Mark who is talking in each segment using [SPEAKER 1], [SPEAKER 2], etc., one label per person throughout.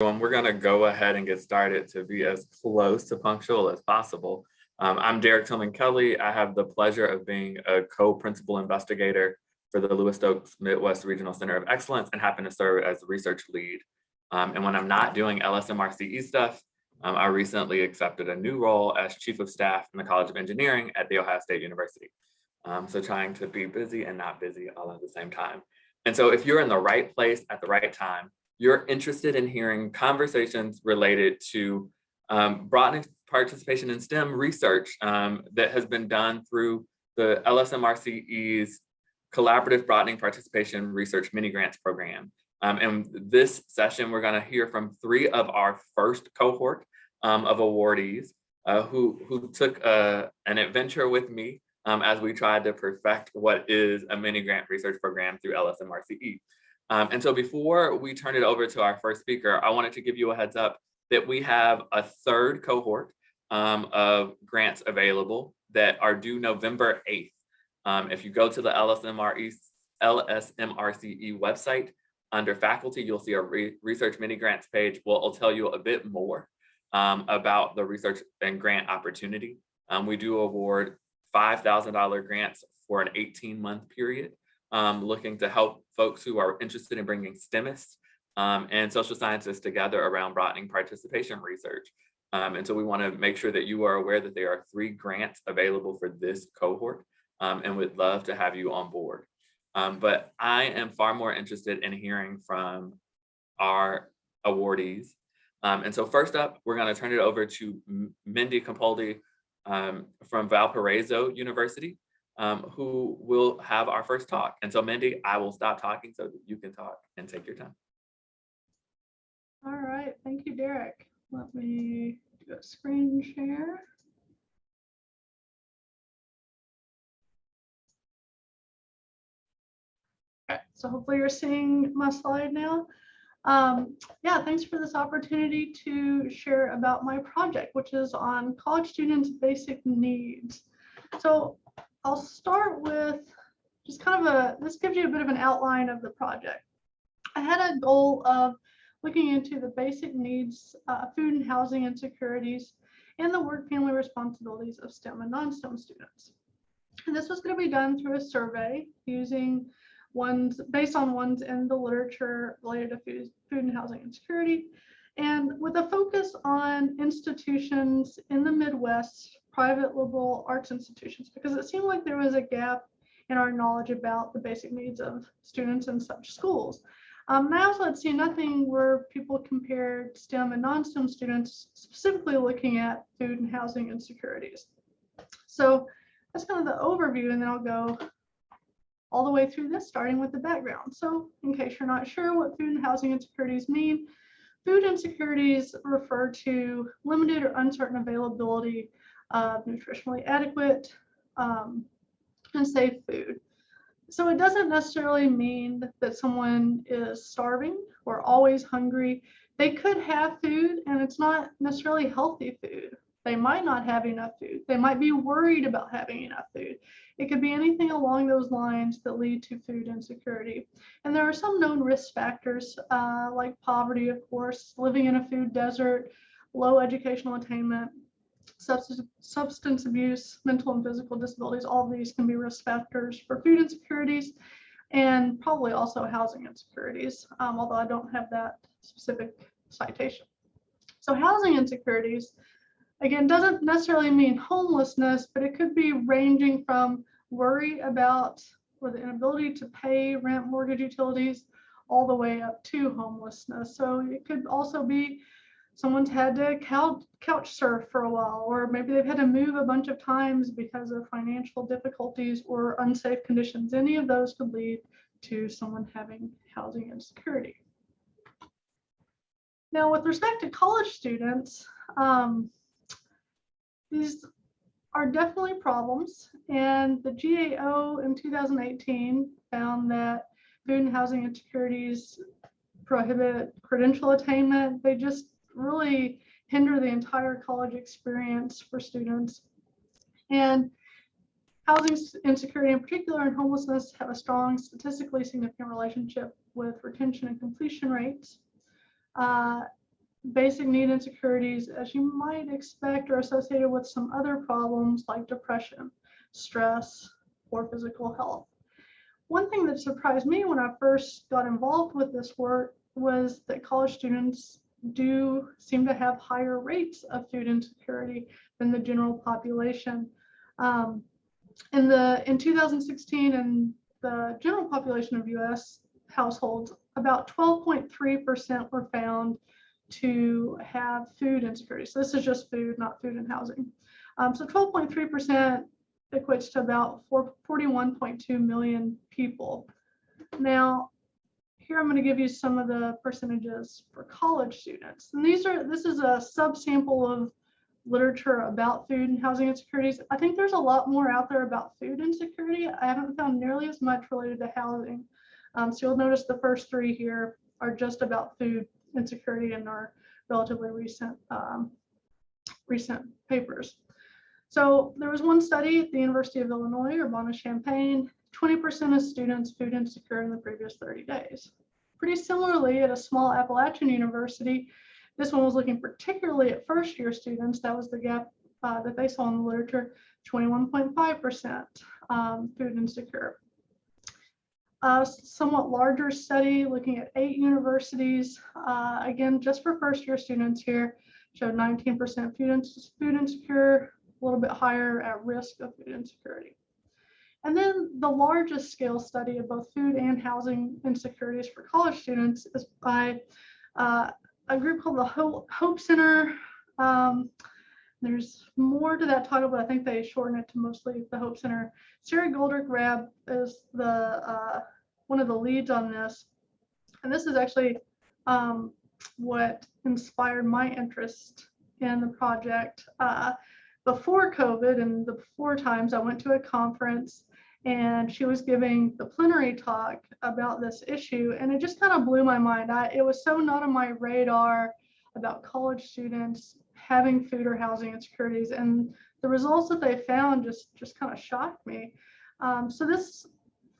[SPEAKER 1] We're going to go ahead and get started to be as close to punctual as possible. I'm Derek Tillman Kelly. I have the pleasure of being a co-principal investigator for the Lewis Stokes Midwest Regional Center of Excellence and happen to serve as the research lead. And when I'm not doing LSMRCE stuff, I recently accepted a new role as Chief of Staff in the College of Engineering at The Ohio State University. So trying to be busy and not busy all at the same time. And so if you're in the right place at the right time, you're interested in hearing conversations related to broadening participation in STEM research that has been done through the LSMRCE's Collaborative Broadening Participation Research Mini Grants Program. And this session, we're going to hear from 3 of our first cohort of awardees who took an adventure with me as we tried to perfect what is a mini grant research program through LSMRCE. And so before we turn it over to our first speaker, I wanted to give you a heads up that we have a 3rd cohort of grants available that are due November 8th. If you go to the LSMRCE website, under faculty, you'll see a research mini grants page. It'll tell you a bit more about the research and grant opportunity. We do award $5,000 grants for an 18-month period, looking to help folks who are interested in bringing STEMists and social scientists together around broadening participation research. And so we want to make sure that you are aware that there are 3 grants available for this cohort, and we'd love to have you on board. But I am far more interested in hearing from our awardees. And so first up, we're going to turn it over to Mindy Campoldi from Valparaiso University, who will have our first talk. And so Mindy, I will stop talking so that you can talk and take your time.
[SPEAKER 2] All right, thank you, Derek. Let me do a screen share. Okay, so hopefully you're seeing my slide now. Yeah, thanks for this opportunity to share about my project, which is on college students' basic needs. So I'll start with just kind of this gives you a bit of an outline of the project. I had a goal of looking into the basic needs, food and housing insecurities, and the work-family responsibilities of STEM and non-STEM students. And this was going to be done through a survey using based on ones in the literature related to food and housing insecurity, and with a focus on institutions in the Midwest, private liberal arts institutions, because it seemed like there was a gap in our knowledge about the basic needs of students in such schools. And I also had seen nothing where people compared STEM and non-STEM students, specifically looking at food and housing insecurities. So that's kind of the overview, and then I'll go all the way through this, starting with the background. So in case you're not sure what food and housing insecurities mean, food insecurities refer to limited or uncertain availability of nutritionally adequate and safe food. So it doesn't necessarily mean that someone is starving or always hungry. They could have food and it's not necessarily healthy food. They might not have enough food. They might be worried about having enough food. It could be anything along those lines that lead to food insecurity. And there are some known risk factors like poverty, of course, living in a food desert, low educational attainment, substance abuse, mental and physical disabilities. All of these can be risk factors for food insecurities, and probably also housing insecurities, although I don't have that specific citation. So housing insecurities, again, doesn't necessarily mean homelessness, but it could be ranging from worry about or the inability to pay rent, mortgage, utilities, all the way up to homelessness. So it could also be someone's had to couch surf for a while, or maybe they've had to move a bunch of times because of financial difficulties or unsafe conditions. Any of those could lead to someone having housing insecurity. Now, with respect to college students, these are definitely problems, and the GAO in 2018 found that food and housing insecurities prohibit credential attainment. They just really hinder the entire college experience for students. And housing insecurity in particular and homelessness have a strong statistically significant relationship with retention and completion rates. basic need insecurities, as you might expect, are associated with some other problems like depression, stress, or physical health. One thing that surprised me when I first got involved with this work was that college students do seem to have higher rates of food insecurity than the general population. In 2016, in the general population of US households, about 12.3% were found to have food insecurity. So this is just food, not food and housing. So 12.3% equates to about 41.2 million people. Now, here I'm going to give you some of the percentages for college students. And this is a subsample of literature about food and housing insecurities. I think there's a lot more out there about food insecurity. I haven't found nearly as much related to housing. So you'll notice the first three here are just about food insecurity and are relatively recent papers. So there was one study at the University of Illinois, Urbana-Champaign, 20% of students food insecure in the previous 30 days. Pretty similarly, at a small Appalachian university, this one was looking particularly at first-year students. That was the gap that they saw in the literature, 21.5% food insecure. A somewhat larger study looking at 8 universities, again, just for first-year students here, showed 19% food insecure, a little bit higher at risk of food insecurity. And then the largest scale study of both food and housing insecurities for college students is by a group called the Hope Center. There's more to that title, but I think they shorten it to mostly the Hope Center. Sarah Golder-Grab is the one of the leads on this. And this is actually what inspired my interest in the project. Before COVID and the before times, I went to a conference and she was giving the plenary talk about this issue, and it just kind of blew my mind. It was so not on my radar about college students having food or housing insecurities, and the results that they found just kind of shocked me. So this,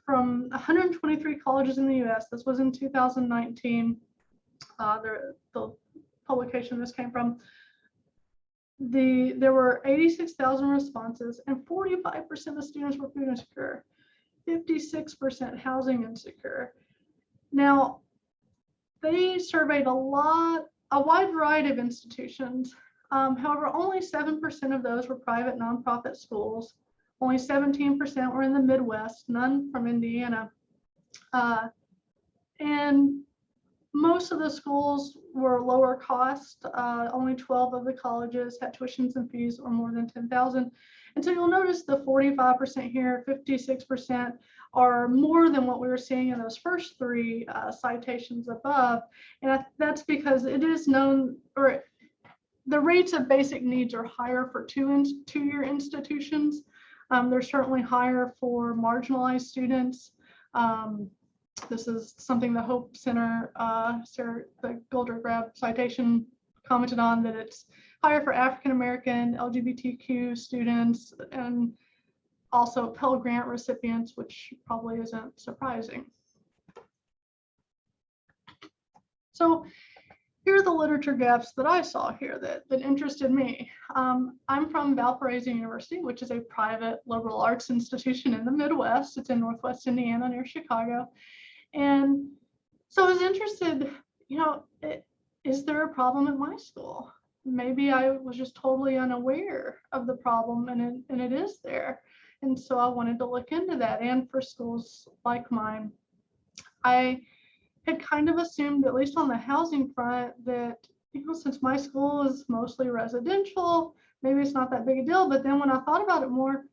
[SPEAKER 2] from 123 colleges in the US, this was in 2019, the publication this came from. There were 86,000 responses, and 45% of students were food insecure, 56% housing insecure. Now, they surveyed a wide variety of institutions. However, only 7% of those were private nonprofit schools. Only 17% were in the Midwest, none from Indiana. And most of the schools were lower cost. Only 12 of the colleges had tuitions and fees or more than $10,000. And so you'll notice the 45% here, 56% are more than what we were seeing in those first three citations above. And that's because it is known, or the rates of basic needs are higher for two-year institutions. They're certainly higher for marginalized students. This is something the Hope Center, the Golder-Grab citation commented on, that it's higher for African American, LGBTQ students, and also Pell Grant recipients, which probably isn't surprising. So here are the literature gaps that I saw here that interested me. I'm from Valparaiso University, which is a private liberal arts institution in the Midwest. It's in Northwest Indiana near Chicago. And so I was interested, is there a problem at my school? Maybe I was just totally unaware of the problem, and it is there. And so I wanted to look into that. And for schools like mine, I had kind of assumed, at least on the housing front, that, since my school is mostly residential, maybe it's not that big a deal. But then when I thought about it more,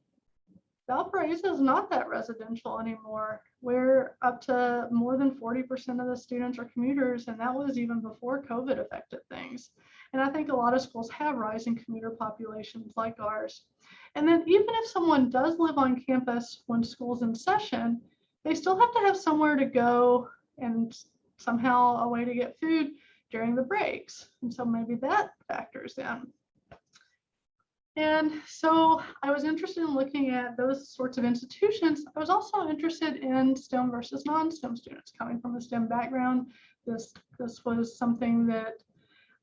[SPEAKER 2] Valparaiso is not that residential anymore. We're up to more than 40% of the students are commuters, and that was even before COVID affected things. And I think a lot of schools have rising commuter populations like ours. And then even if someone does live on campus when school's in session, they still have to have somewhere to go and somehow a way to get food during the breaks. And so maybe that factors in. And so I was interested in looking at those sorts of institutions. I was also interested in STEM versus non-STEM students coming from a STEM background. This was something that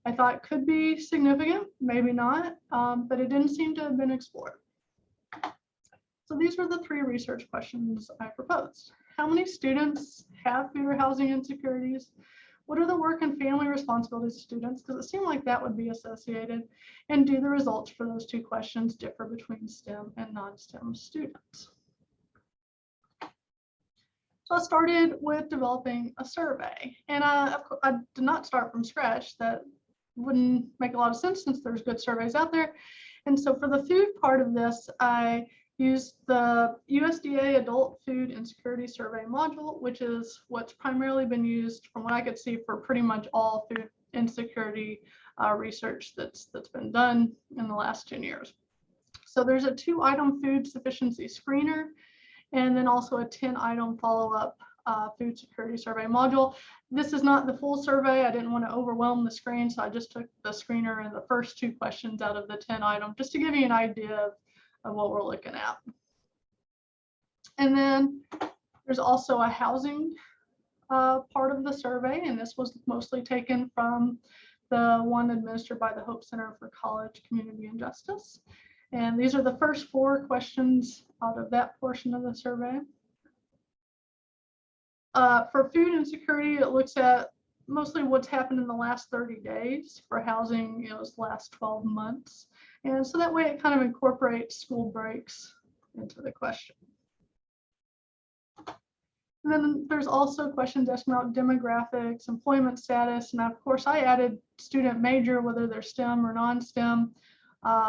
[SPEAKER 2] I thought could be significant, maybe not, but it didn't seem to have been explored. So these were the 3 research questions I proposed. How many students have fear housing insecurities? What are the work and family responsibilities of students? Because it seemed like that would be associated. And do the results for those 2 questions differ between STEM and non-STEM students? So I started with developing a survey. And I did not start from scratch. That wouldn't make a lot of sense since there's good surveys out there. And so for the food part of this, I used the USDA Adult Food Insecurity Survey module, which is what's primarily been used from what I could see for pretty much all food insecurity research that's been done in the last 10 years. So there's a 2-item food sufficiency screener, and then also a 10-item follow-up food security survey module. This is not the full survey. I didn't want to overwhelm the screen, so I just took the screener and the first 2 questions out of the 10-item, just to give you an idea of what we're looking at. And then there's also a housing part of the survey, and this was mostly taken from the one administered by the Hope Center for College Community and Justice. And these are the first 4 questions out of that portion of the survey. For food insecurity, it looks at mostly what's happened in the last 30 days. For housing, it was the last 12 months. And so that way it kind of incorporates school breaks into the question. And then there's also questions asking about demographics, employment status. Now, of course, I added student major, whether they're STEM or non-STEM,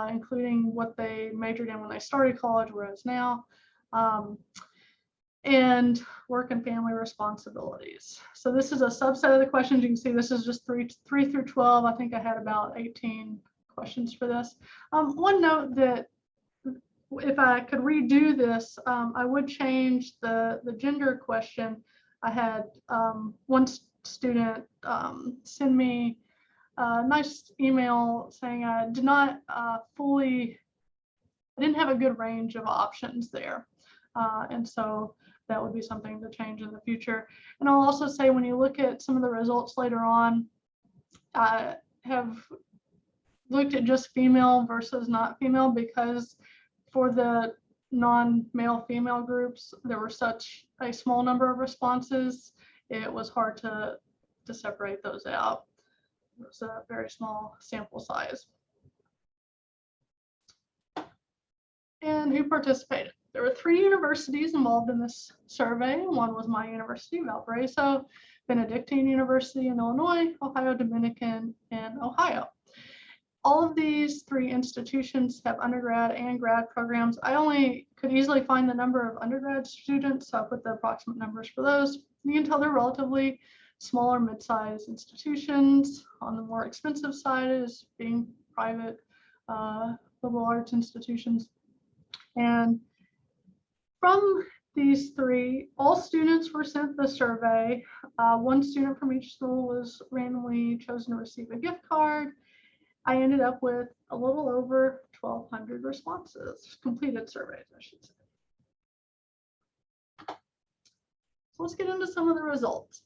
[SPEAKER 2] including what they majored in when they started college, whereas now, and work and family responsibilities. So this is a subset of the questions. You can see this is just 3 through 12. I think I had about 18 questions for this. One note that if I could redo this, I would change the gender question. I had one student send me a nice email saying I did not I didn't have a good range of options there. And so that would be something to change in the future. And I'll also say when you look at some of the results later on, I have looked at just female versus not female, because for the non-male female groups, there were such a small number of responses, it was hard to separate those out. It was a very small sample size. And who participated? There were 3 universities involved in this survey. One was my university, Valparaiso, Benedictine University in Illinois, Ohio Dominican, and Ohio. All of these 3 institutions have undergrad and grad programs. I only could easily find the number of undergrad students, so I put the approximate numbers for those. You can tell they're relatively smaller, mid-sized institutions. On the more expensive side is being private liberal arts institutions. And from these 3, all students were sent the survey. 1 student from each school was randomly chosen to receive a gift card. I ended up with a little over 1,200 responses, completed surveys, I should say. So let's get into some of the results.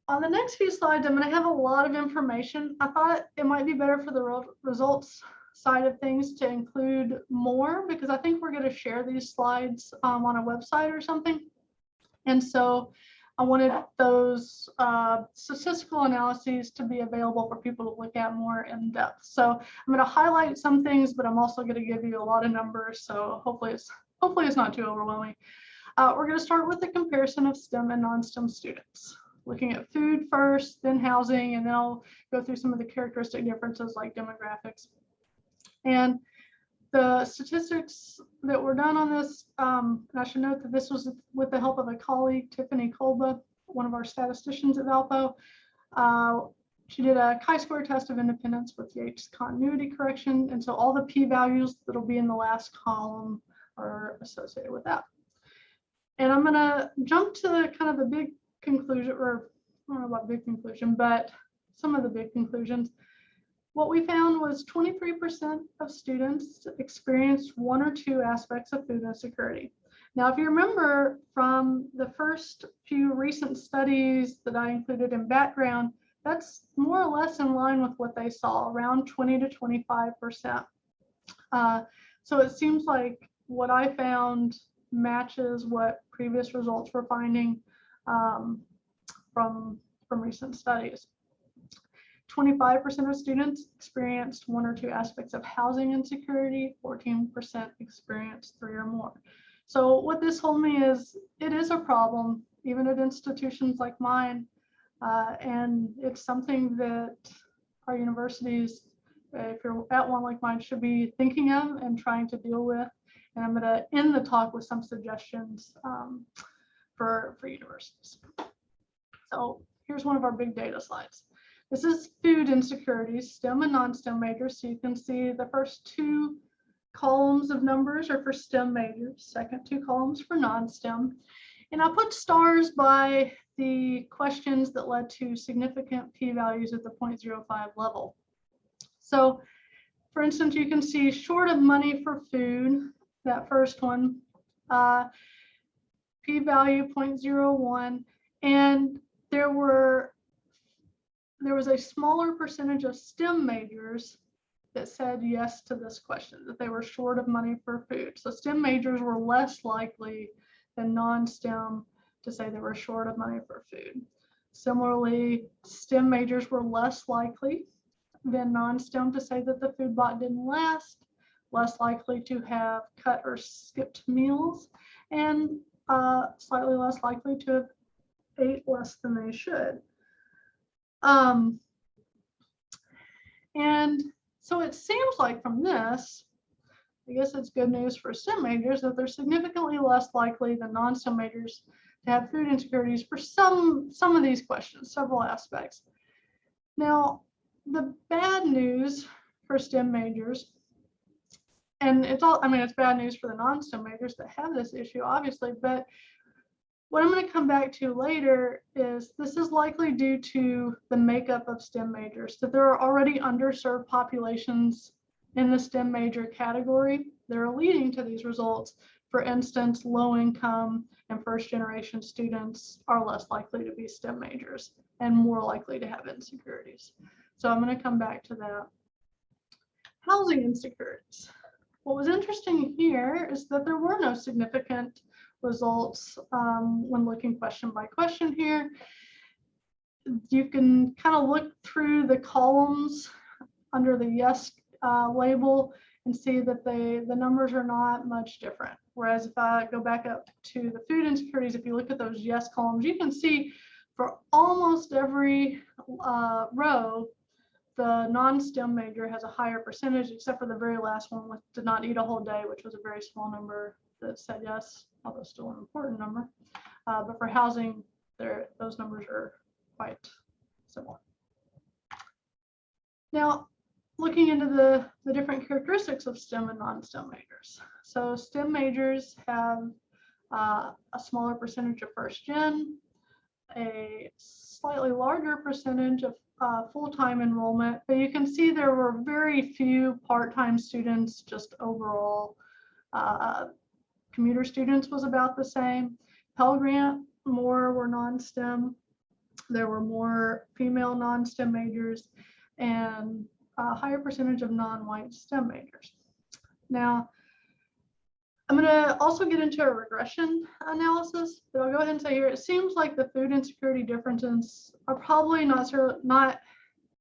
[SPEAKER 2] On the next few slides, I'm going to have a lot of information. I thought it might be better for the results side of things to include more, because I think we're going to share these slides on a website or something. And so I wanted those statistical analyses to be available for people to look at more in depth. So I'm going to highlight some things, but I'm also going to give you a lot of numbers. So hopefully it's not too overwhelming. We're going to start with the comparison of STEM and non-STEM students, looking at food first, then housing, and then I'll go through some of the characteristic differences like demographics. And the statistics that were done on this, and I should note that this was with the help of a colleague, Tiffany Kolba, one of our statisticians at Valpo. She did a chi-square test of independence with Yates continuity correction. And so all the p-values that'll be in the last column are associated with that. And I'm going to jump to kind of the big conclusion, or I don't know about big conclusion, but some of the big conclusions. What we found was 23% of students experienced 1 or 2 aspects of food insecurity. Now, if you remember from the first few recent studies that I included in background, that's more or less in line with what they saw, around 20 to 25%. So it seems like what I found matches what previous results were finding from recent studies. 25% of students experienced one or two aspects of housing insecurity, 14% experienced 3 or more. So what this told me is it is a problem, even at institutions like mine, and it's something that our universities, if you're at one like mine, should be thinking of and trying to deal with. And I'm going to end the talk with some suggestions for universities. So here's one of our big data slides. This is food insecurities, STEM and non-STEM majors. So you can see the first 2 columns of numbers are for STEM majors, second 2 columns for non-STEM. And I put stars by the questions that led to significant p-values at the 0.05 level. So for instance, you can see short of money for food, that first one, p-value 0.01, and there was a smaller percentage of STEM majors that said yes to this question, that they were short of money for food. So STEM majors were less likely than non-STEM to say they were short of money for food. Similarly, STEM majors were less likely than non-STEM to say that the food bot didn't last, less likely to have cut or skipped meals, and slightly less likely to have ate less than they should. And so it seems like from this, I guess it's good news for STEM majors that they're significantly less likely than non-STEM majors to have food insecurities for some of these questions, several aspects. Now, the bad news for STEM majors, and it's bad news for the non-STEM majors that have this issue, obviously, but what I'm going to come back to later is this is likely due to the makeup of STEM majors, that there are already underserved populations in the STEM major category that are leading to these results. For instance, low income and first generation students are less likely to be STEM majors and more likely to have insecurities. So I'm going to come back to that. Housing insecurities. What was interesting here is that there were no significant results when looking question by question here. You can kind of look through the columns under the yes label and see that the numbers are not much different. Whereas if I go back up to the food insecurities, if you look at those yes columns, you can see for almost every row, the non-STEM major has a higher percentage, except for the very last one, which did not eat a whole day, which was a very small number that said yes, although still an important number. But for housing, those numbers are quite similar. Now, looking into the different characteristics of STEM and non-STEM majors. So STEM majors have a smaller percentage of first gen, a slightly larger percentage of full-time enrollment, but you can see there were very few part-time students. Just overall commuter students was about the same. Pell Grant, more were non-STEM. There were more female non-STEM majors and a higher percentage of non-white STEM majors. Now, I'm going to also get into a regression analysis, but I'll go ahead and say here, it seems like the food insecurity differences are probably not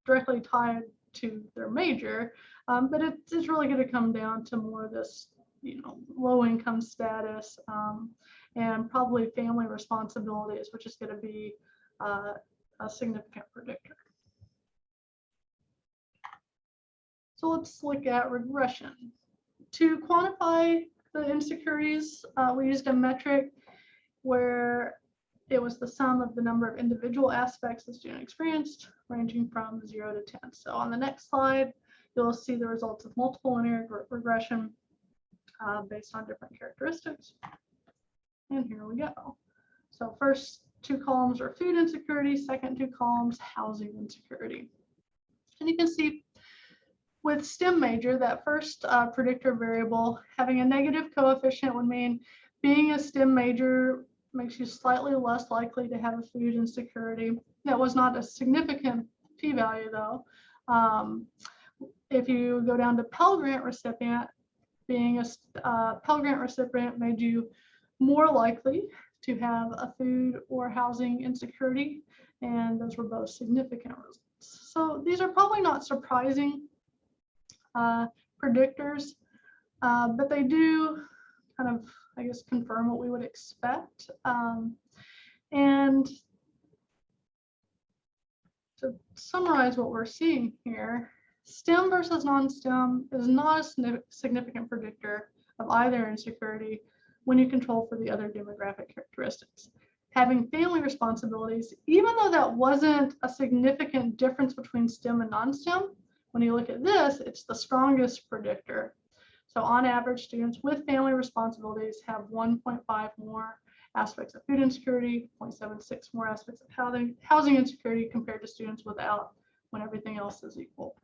[SPEAKER 2] directly tied to their major, but it's really going to come down to more of this, low income status and probably family responsibilities, which is going to be a significant predictor. So let's look at regression. To quantify the insecurities, we used a metric where it was the sum of the number of individual aspects the student experienced, ranging from 0 to 10. So on the next slide, you'll see the results of multiple linear regression based on different characteristics. And here we go. So first 2 columns are food insecurity, second 2 columns, housing insecurity. And you can see with STEM major, that first predictor variable, having a negative coefficient would mean being a STEM major makes you slightly less likely to have a food insecurity. That was not a significant p-value though. If you go down to Pell Grant recipient, being a Pell Grant recipient made you more likely to have a food or housing insecurity, and those were both significant results. So these are probably not surprising predictors, but they do kind of, I guess, confirm what we would expect. And to summarize what we're seeing here, STEM versus non-STEM is not a significant predictor of either insecurity when you control for the other demographic characteristics. Having family responsibilities, even though that wasn't a significant difference between STEM and non-STEM, when you look at this, it's the strongest predictor. So on average, students with family responsibilities have 1.5 more aspects of food insecurity, 0.76 more aspects of housing insecurity compared to students without, when everything else is equal.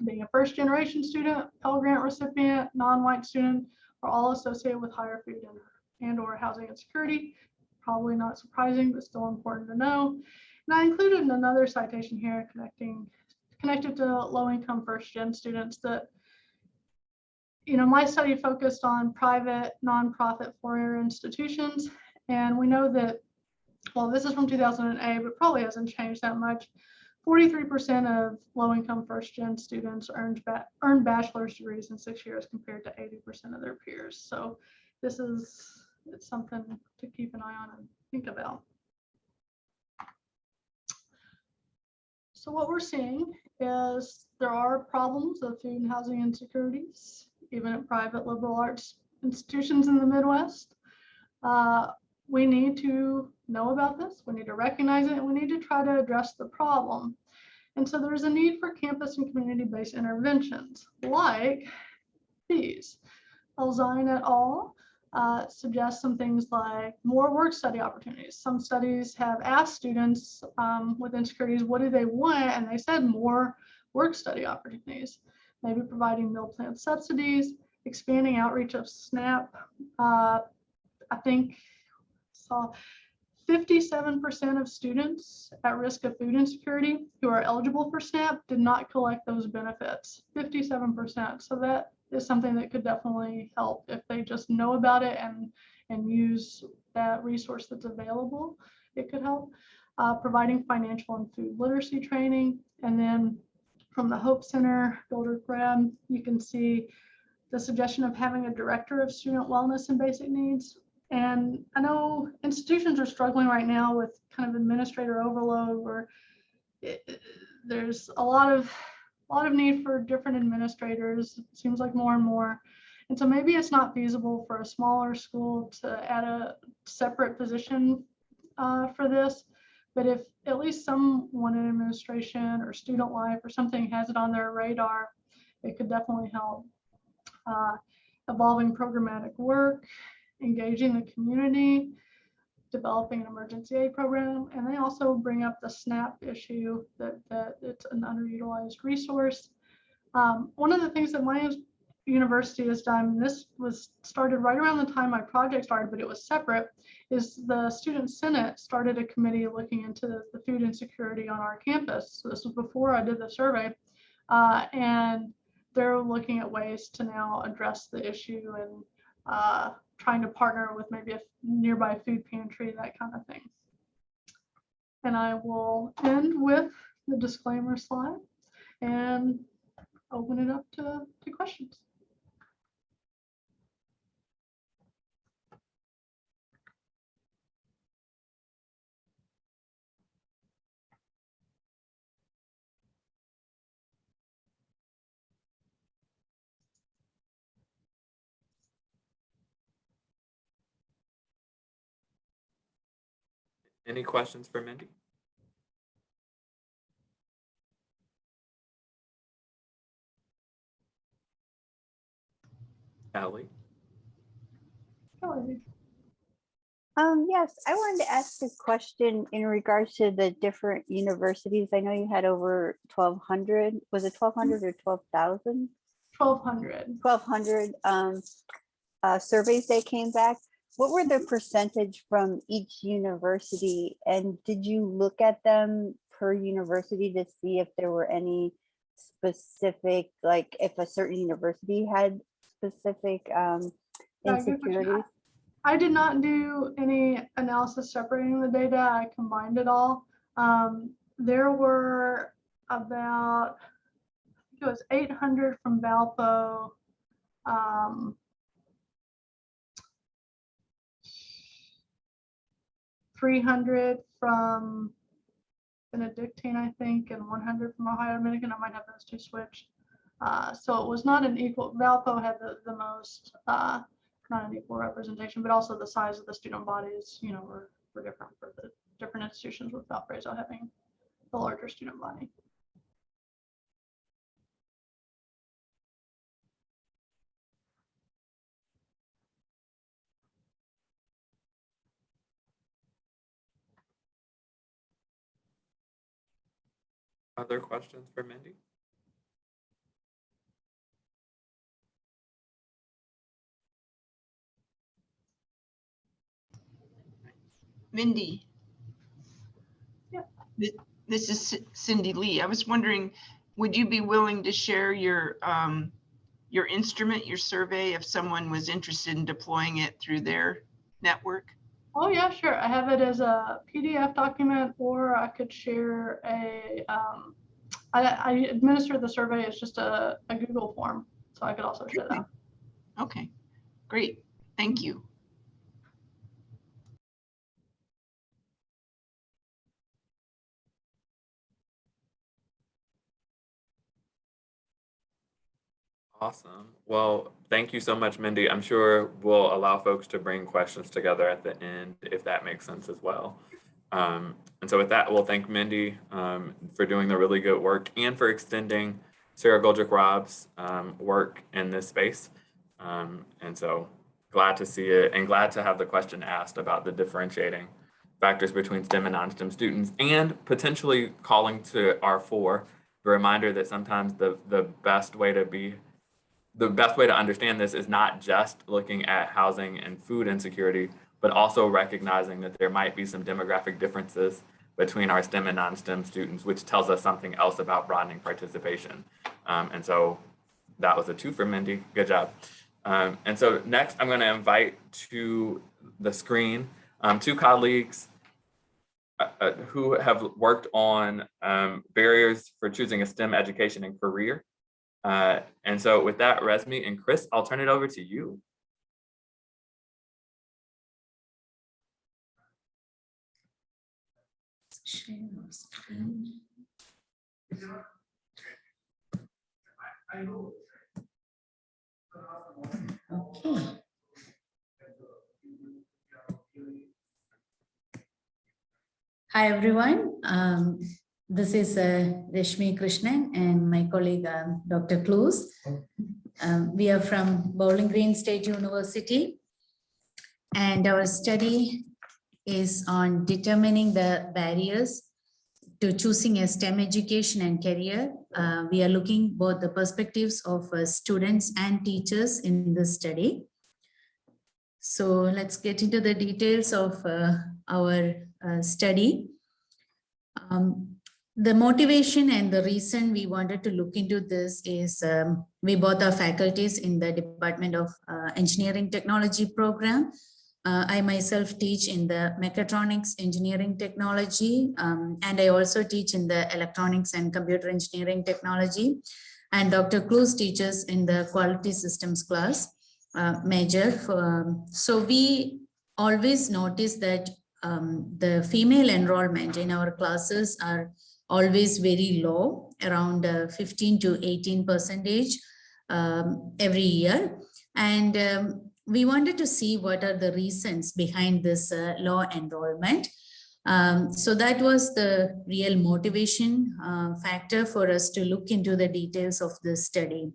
[SPEAKER 2] Being a first-generation student, Pell Grant recipient, non-white student are all associated with higher food and/or housing insecurity. Probably not surprising, but still important to know. And I included another citation here connected to low-income first-gen students that, you know, my study focused on private, nonprofit four-year institutions, and we know that, well, this is from 2008, but probably hasn't changed that much. 43% of low-income first-gen students earned bachelor's degrees in 6 years compared to 80% of their peers. So this is, it's something to keep an eye on and think about. So what we're seeing is there are problems of food and housing insecurities, even at private liberal arts institutions in the Midwest. We need to know about this, we need to recognize it, and we need to try to address the problem. And so there's a need for campus and community-based interventions like these. Elzine et al. Suggest some things like more work study opportunities. Some studies have asked students with insecurities, what do they want? And they said more work study opportunities. Maybe providing meal plan subsidies, expanding outreach of SNAP. I think saw 57% of students at risk of food insecurity who are eligible for SNAP did not collect those benefits, 57%. So that is something that could definitely help if they just know about it and use that resource that's available. It could help. Providing financial and food literacy training. And then from the Hope Center, Golder Grab, you can see the suggestion of having a director of student wellness and basic needs. And I know institutions are struggling right now with kind of administrator overload, where there's a lot of need for different administrators. It seems like more and more. And so maybe it's not feasible for a smaller school to add a separate position for this. But if at least someone in administration or student life or something has it on their radar, it could definitely help. Evolving programmatic work, engaging the community, developing an emergency aid program, and they also bring up the SNAP issue that it's an underutilized resource. One of the things that my university has done, this was started right around the time my project started, but it was separate, is the Student Senate started a committee looking into the food insecurity on our campus. So this was before I did the survey, and they're looking at ways to now address the issue and trying to partner with maybe a nearby food pantry, that kind of thing. And I will end with the disclaimer slide and open it up to questions.
[SPEAKER 1] Any questions for Mindy? Allie?
[SPEAKER 3] Yes, I wanted to ask a question in regards to the different universities. I know you had over 1,200. Was it 1,200 or 12,000?
[SPEAKER 2] 1,200.
[SPEAKER 3] 1,200 surveys that came back. What were the percentage from each university? And did you look at them per university to see if there were any specific, like if a certain university had specific
[SPEAKER 2] Yeah, good question.
[SPEAKER 3] insecurities?
[SPEAKER 2] I did not do any analysis separating the data. I combined it all. There were about, I think it was 800 from Valpo, 300 from Benedictine, I think, and 100 from Ohio Dominican. I might have those two switched. So it was not an equal. Valpo had the most, not an equal representation, but also the size of the student bodies, you know, were different for the different institutions, with Valparaiso having the larger student body.
[SPEAKER 1] Other questions for Mindy?
[SPEAKER 4] Mindy.
[SPEAKER 2] Yeah.
[SPEAKER 4] This is Cindy Lee. I was wondering, would you be willing to share your instrument, your survey, if someone was interested in deploying it through their network?
[SPEAKER 2] Oh yeah, sure. I have it as a PDF document, or I could share a, I administer the survey as just a Google form, so I could also share that.
[SPEAKER 4] Okay, great. Thank you.
[SPEAKER 1] Awesome. Well, thank you so much, Mindy. I'm sure we'll allow folks to bring questions together at the end, if that makes sense as well. And so with that, we'll thank Mindy for doing the really good work and for extending Sarah Goldrick-Robb's work in this space. And so glad to see it, and glad to have the question asked about the differentiating factors between STEM and non-STEM students, and potentially calling to R4, the reminder that sometimes the best way to understand this is not just looking at housing and food insecurity, but also recognizing that there might be some demographic differences between our STEM and non-STEM students, which tells us something else about broadening participation. And so that was a 2 for Mindy. Good job. And so next, I'm going to invite to the screen 2 colleagues who have worked on barriers for choosing a STEM education and career. And so with that, Resmi and Chris, I'll turn it over to you.
[SPEAKER 5] Share screen. Okay. Hi, everyone. This is Rashmi Krishnan and my colleague, Dr. Hughes. We are from Bowling Green State University, and our study is on determining the barriers to choosing a STEM education and career. We are looking both the perspectives of students and teachers in this study. So let's get into the details of our study. The motivation and the reason we wanted to look into this is we both are faculties in the Department of Engineering Technology program. I myself teach in the Mechatronics Engineering Technology, and I also teach in the Electronics and Computer Engineering Technology. And Dr. Hughes teaches in the Quality Systems class major. So we always notice that the female enrollment in our classes are always very low, around 15 to 18% every year. And we wanted to see what are the reasons behind this low enrollment. So that was the real motivation factor for us to look into the details of this study.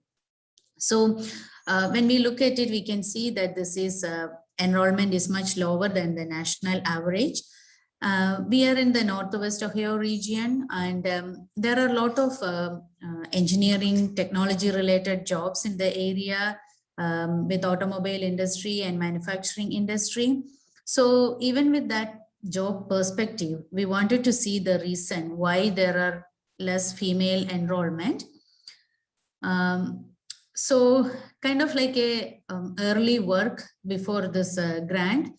[SPEAKER 5] So when we look at it, we can see that this is enrollment is much lower than the national average. We are in the Northwest Ohio region, and there are a lot of engineering technology related jobs in the area with automobile industry and manufacturing industry. So even with that job perspective, we wanted to see the reason why there are less female enrollment. So kind of like a early work before this grant,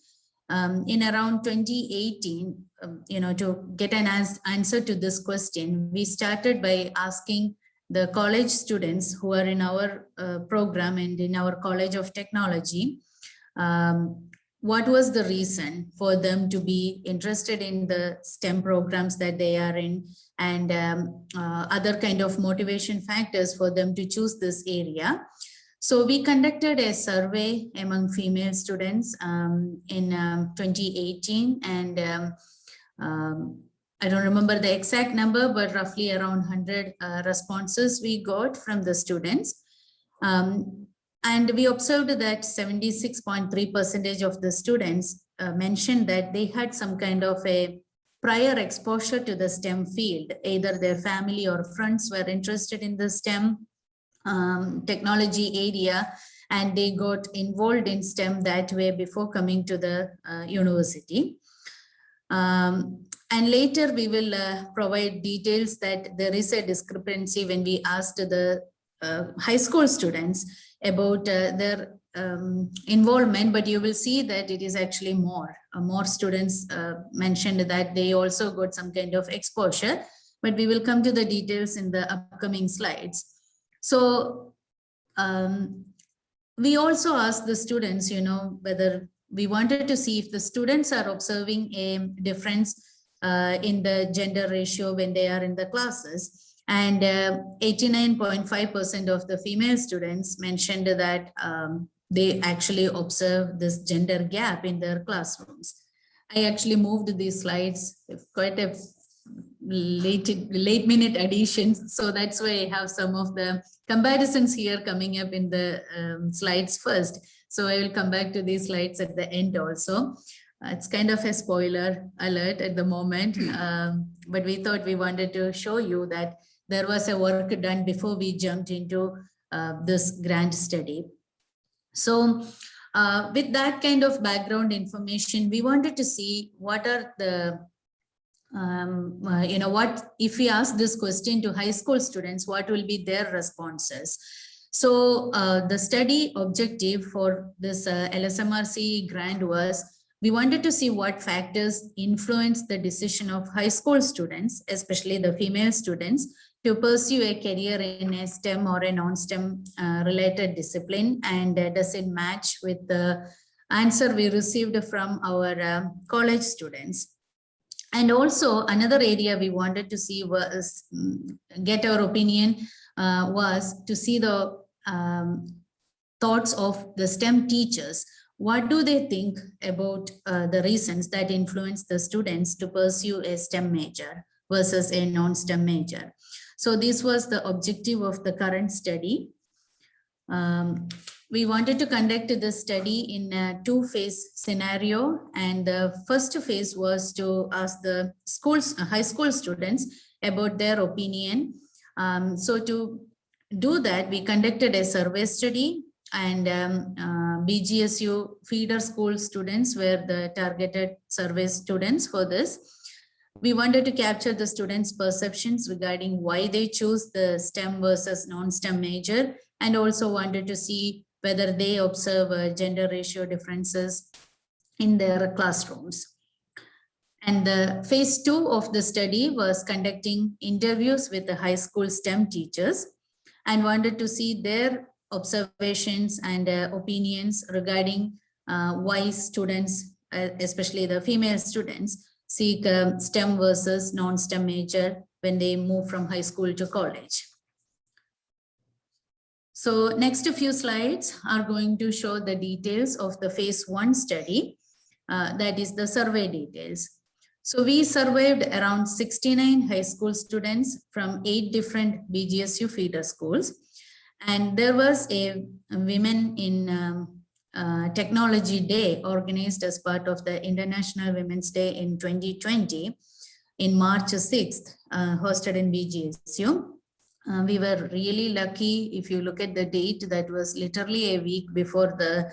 [SPEAKER 5] in around 2018, to get an answer to this question, we started by asking the college students who are in our program and in our College of Technology, what was the reason for them to be interested in the STEM programs that they are in, and other kind of motivation factors for them to choose this area. So we conducted a survey among female students in 2018, and I don't remember the exact number, but roughly around 100 responses we got from the students. And we observed that 76.3% of the students mentioned that they had some kind of a prior exposure to the STEM field. Either their family or friends were interested in the STEM technology area, and they got involved in STEM that way before coming to the university. And later we will provide details that there is a discrepancy when we asked the high school students about their involvement, but you will see that it is actually more students mentioned that they also got some kind of exposure, but we will come to the details in the upcoming slides. So we also asked the students, whether we wanted to see if the students are observing a difference in the gender ratio when they are in the classes. And 89.5% of the female students mentioned that they actually observe this gender gap in their classrooms. I actually moved these slides, quite a late minute additions. So that's why I have some of the comparisons here coming up in the slides first. So I will come back to these slides at the end also. It's kind of a spoiler alert at the moment, but we thought we wanted to show you that there was a work done before we jumped into this grant study. So with that kind of background information, we wanted to see what are the, what if we ask this question to high school students, what will be their responses? So the study objective for this LSMRCE grant was, we wanted to see what factors influence the decision of high school students, especially the female students, to pursue a career in a STEM or a non-STEM related discipline, and does it match with the answer we received from our college students. And also another area we wanted to see was, get our opinion, was to see the thoughts of the STEM teachers. What do they think about the reasons that influence the students to pursue a STEM major versus a non-STEM major? So this was the objective of the current study. We wanted to conduct the study in a two-phase scenario, and the first phase was to ask the high school students about their opinion. So to do that, we conducted a survey study, and BGSU feeder school students were the targeted survey students for this. We wanted to capture the students' perceptions regarding why they choose the STEM versus non-STEM major, and also wanted to see whether they observe gender ratio differences in their classrooms. And the phase 2 of the study was conducting interviews with the high school STEM teachers, and wanted to see their observations and opinions regarding why students, especially the female students, seek STEM versus non-STEM major when they move from high school to college. So next few slides are going to show the details of the phase 1 study, that is the survey details. So we surveyed around 69 high school students from 8 different BGSU feeder schools. And there was a Women in Technology Day organized as part of the International Women's Day in 2020 in March 6th, hosted in BGSU. We were really lucky. If you look at the date, that was literally a week before the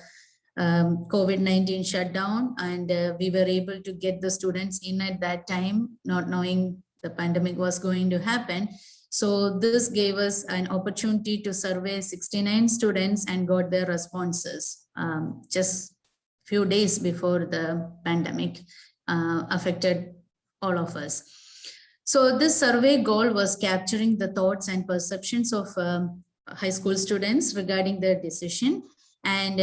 [SPEAKER 5] COVID-19 shutdown, and we were able to get the students in at that time, not knowing the pandemic was going to happen. So this gave us an opportunity to survey 69 students and got their responses just few days before the pandemic affected all of us. So this survey goal was capturing the thoughts and perceptions of high school students regarding their decision, and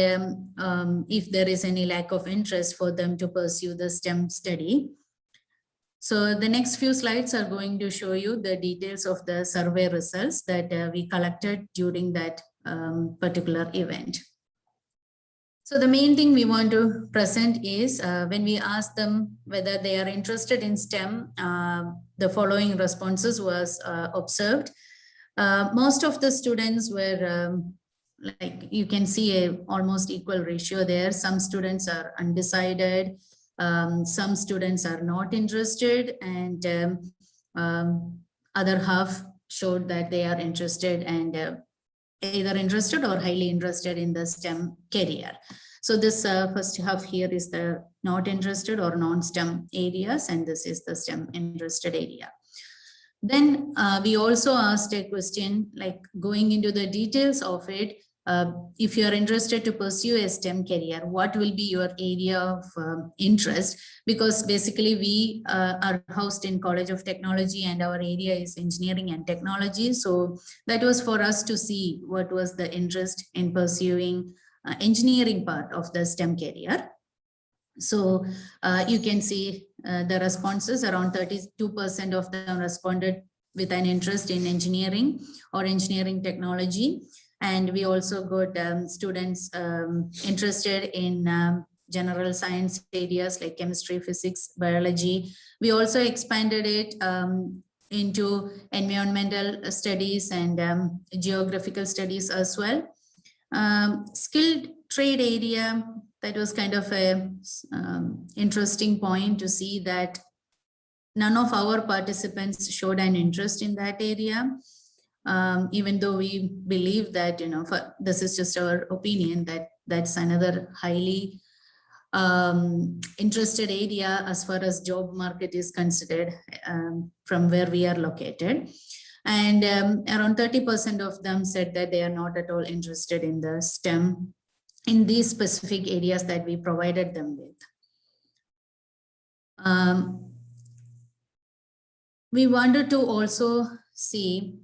[SPEAKER 5] if there is any lack of interest for them to pursue the STEM study. So the next few slides are going to show you the details of the survey results that we collected during that particular event. So the main thing we want to present is when we asked them whether they are interested in STEM, the following responses was observed. Most of the students were like you can see a almost equal ratio there. Some students are undecided, some students are not interested, and other half showed that they are interested and either interested or highly interested in the STEM career. So this first half here is the not interested or non-STEM areas, and this is the STEM interested area. Then we also asked a question like going into the details of it. If you are interested to pursue a STEM career, what will be your area of interest? Because basically we are housed in College of Technology and our area is engineering and technology. So that was for us to see what was the interest in pursuing engineering part of the STEM career. So you can see the responses, around 32% of them responded with an interest in engineering or engineering technology. And we also got students interested in general science areas like chemistry, physics, biology. We also expanded it into environmental studies and geographical studies as well. Skilled trade area, that was kind of a interesting point to see that none of our participants showed an interest in that area. Even though we believe that, this is just our opinion, that that's another highly interested area as far as job market is considered from where we are located. And around 30% of them said that they are not at all interested in the STEM in these specific areas that we provided them with. We wanted to also see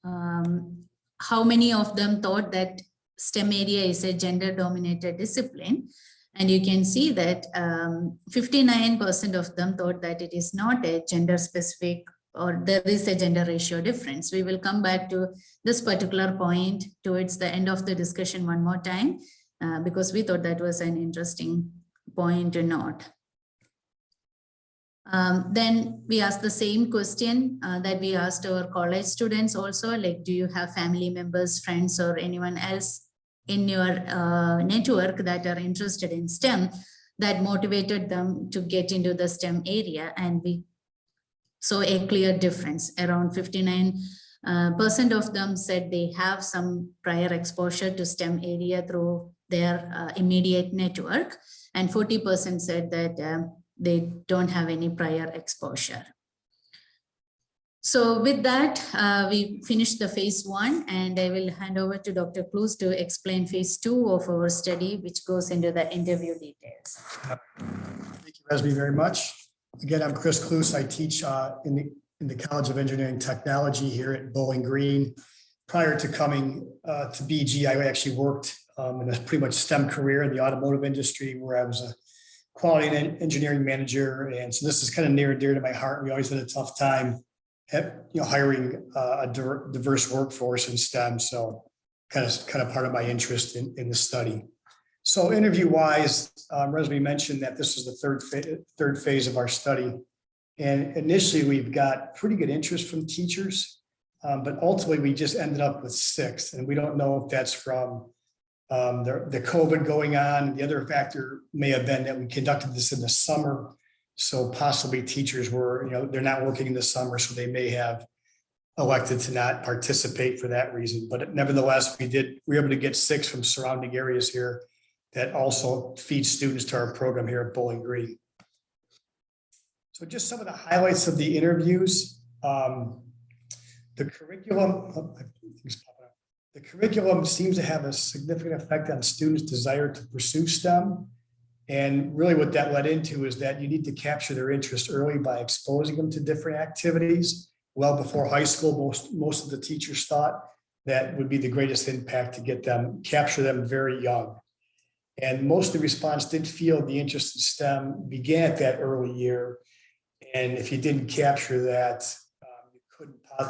[SPEAKER 5] how many of them thought that STEM area is a gender dominated discipline. And you can see that 59% of them thought that it is not a gender specific or there is a gender ratio difference. We will come back to this particular point towards the end of the discussion one more time because we thought that was an interesting point to note. Then we asked the same question that we asked our college students also, like, do you have family members, friends, or anyone else in your network that are interested in STEM that motivated them to get into the STEM area? And we saw a clear difference. Around 59% of them said they have some prior exposure to STEM area through their immediate network, and 40% said that they don't have any prior exposure. So with that, we finished the phase 1, and I will hand over to Dr. Clues to explain phase 2 of our study, which goes into the interview details.
[SPEAKER 6] Thank you, Resmi, very much. Again, I'm Chris Clues. I teach in the College of Engineering Technology here at Bowling Green. Prior to coming to BG, I actually worked in a pretty much STEM career in the automotive industry, where I was a quality and engineering manager. And so this is kind of near and dear to my heart. We always had a tough time hiring a diverse workforce in STEM. So kind of part of my interest in the study. So interview wise, Resmi mentioned that this is the third phase of our study. And initially we've got pretty good interest from teachers, but ultimately we just ended up with 6. And we don't know if that's from the COVID going on. The other factor may have been that we conducted this in the summer. So possibly teachers were, they're not working in the summer, so they may have elected to not participate for that reason. But nevertheless, we were able to get 6 from surrounding areas here that also feeds students to our program here at Bowling Green. So just some of the highlights of the interviews. The curriculum seems to have a significant effect on students' desire to pursue STEM. And really what that led into is that you need to capture their interest early by exposing them to different activities. Well before high school, most of the teachers thought that would be the greatest impact to get them, capture them very young. And most of the response did feel the interest in STEM began at that early year. And if you didn't capture that,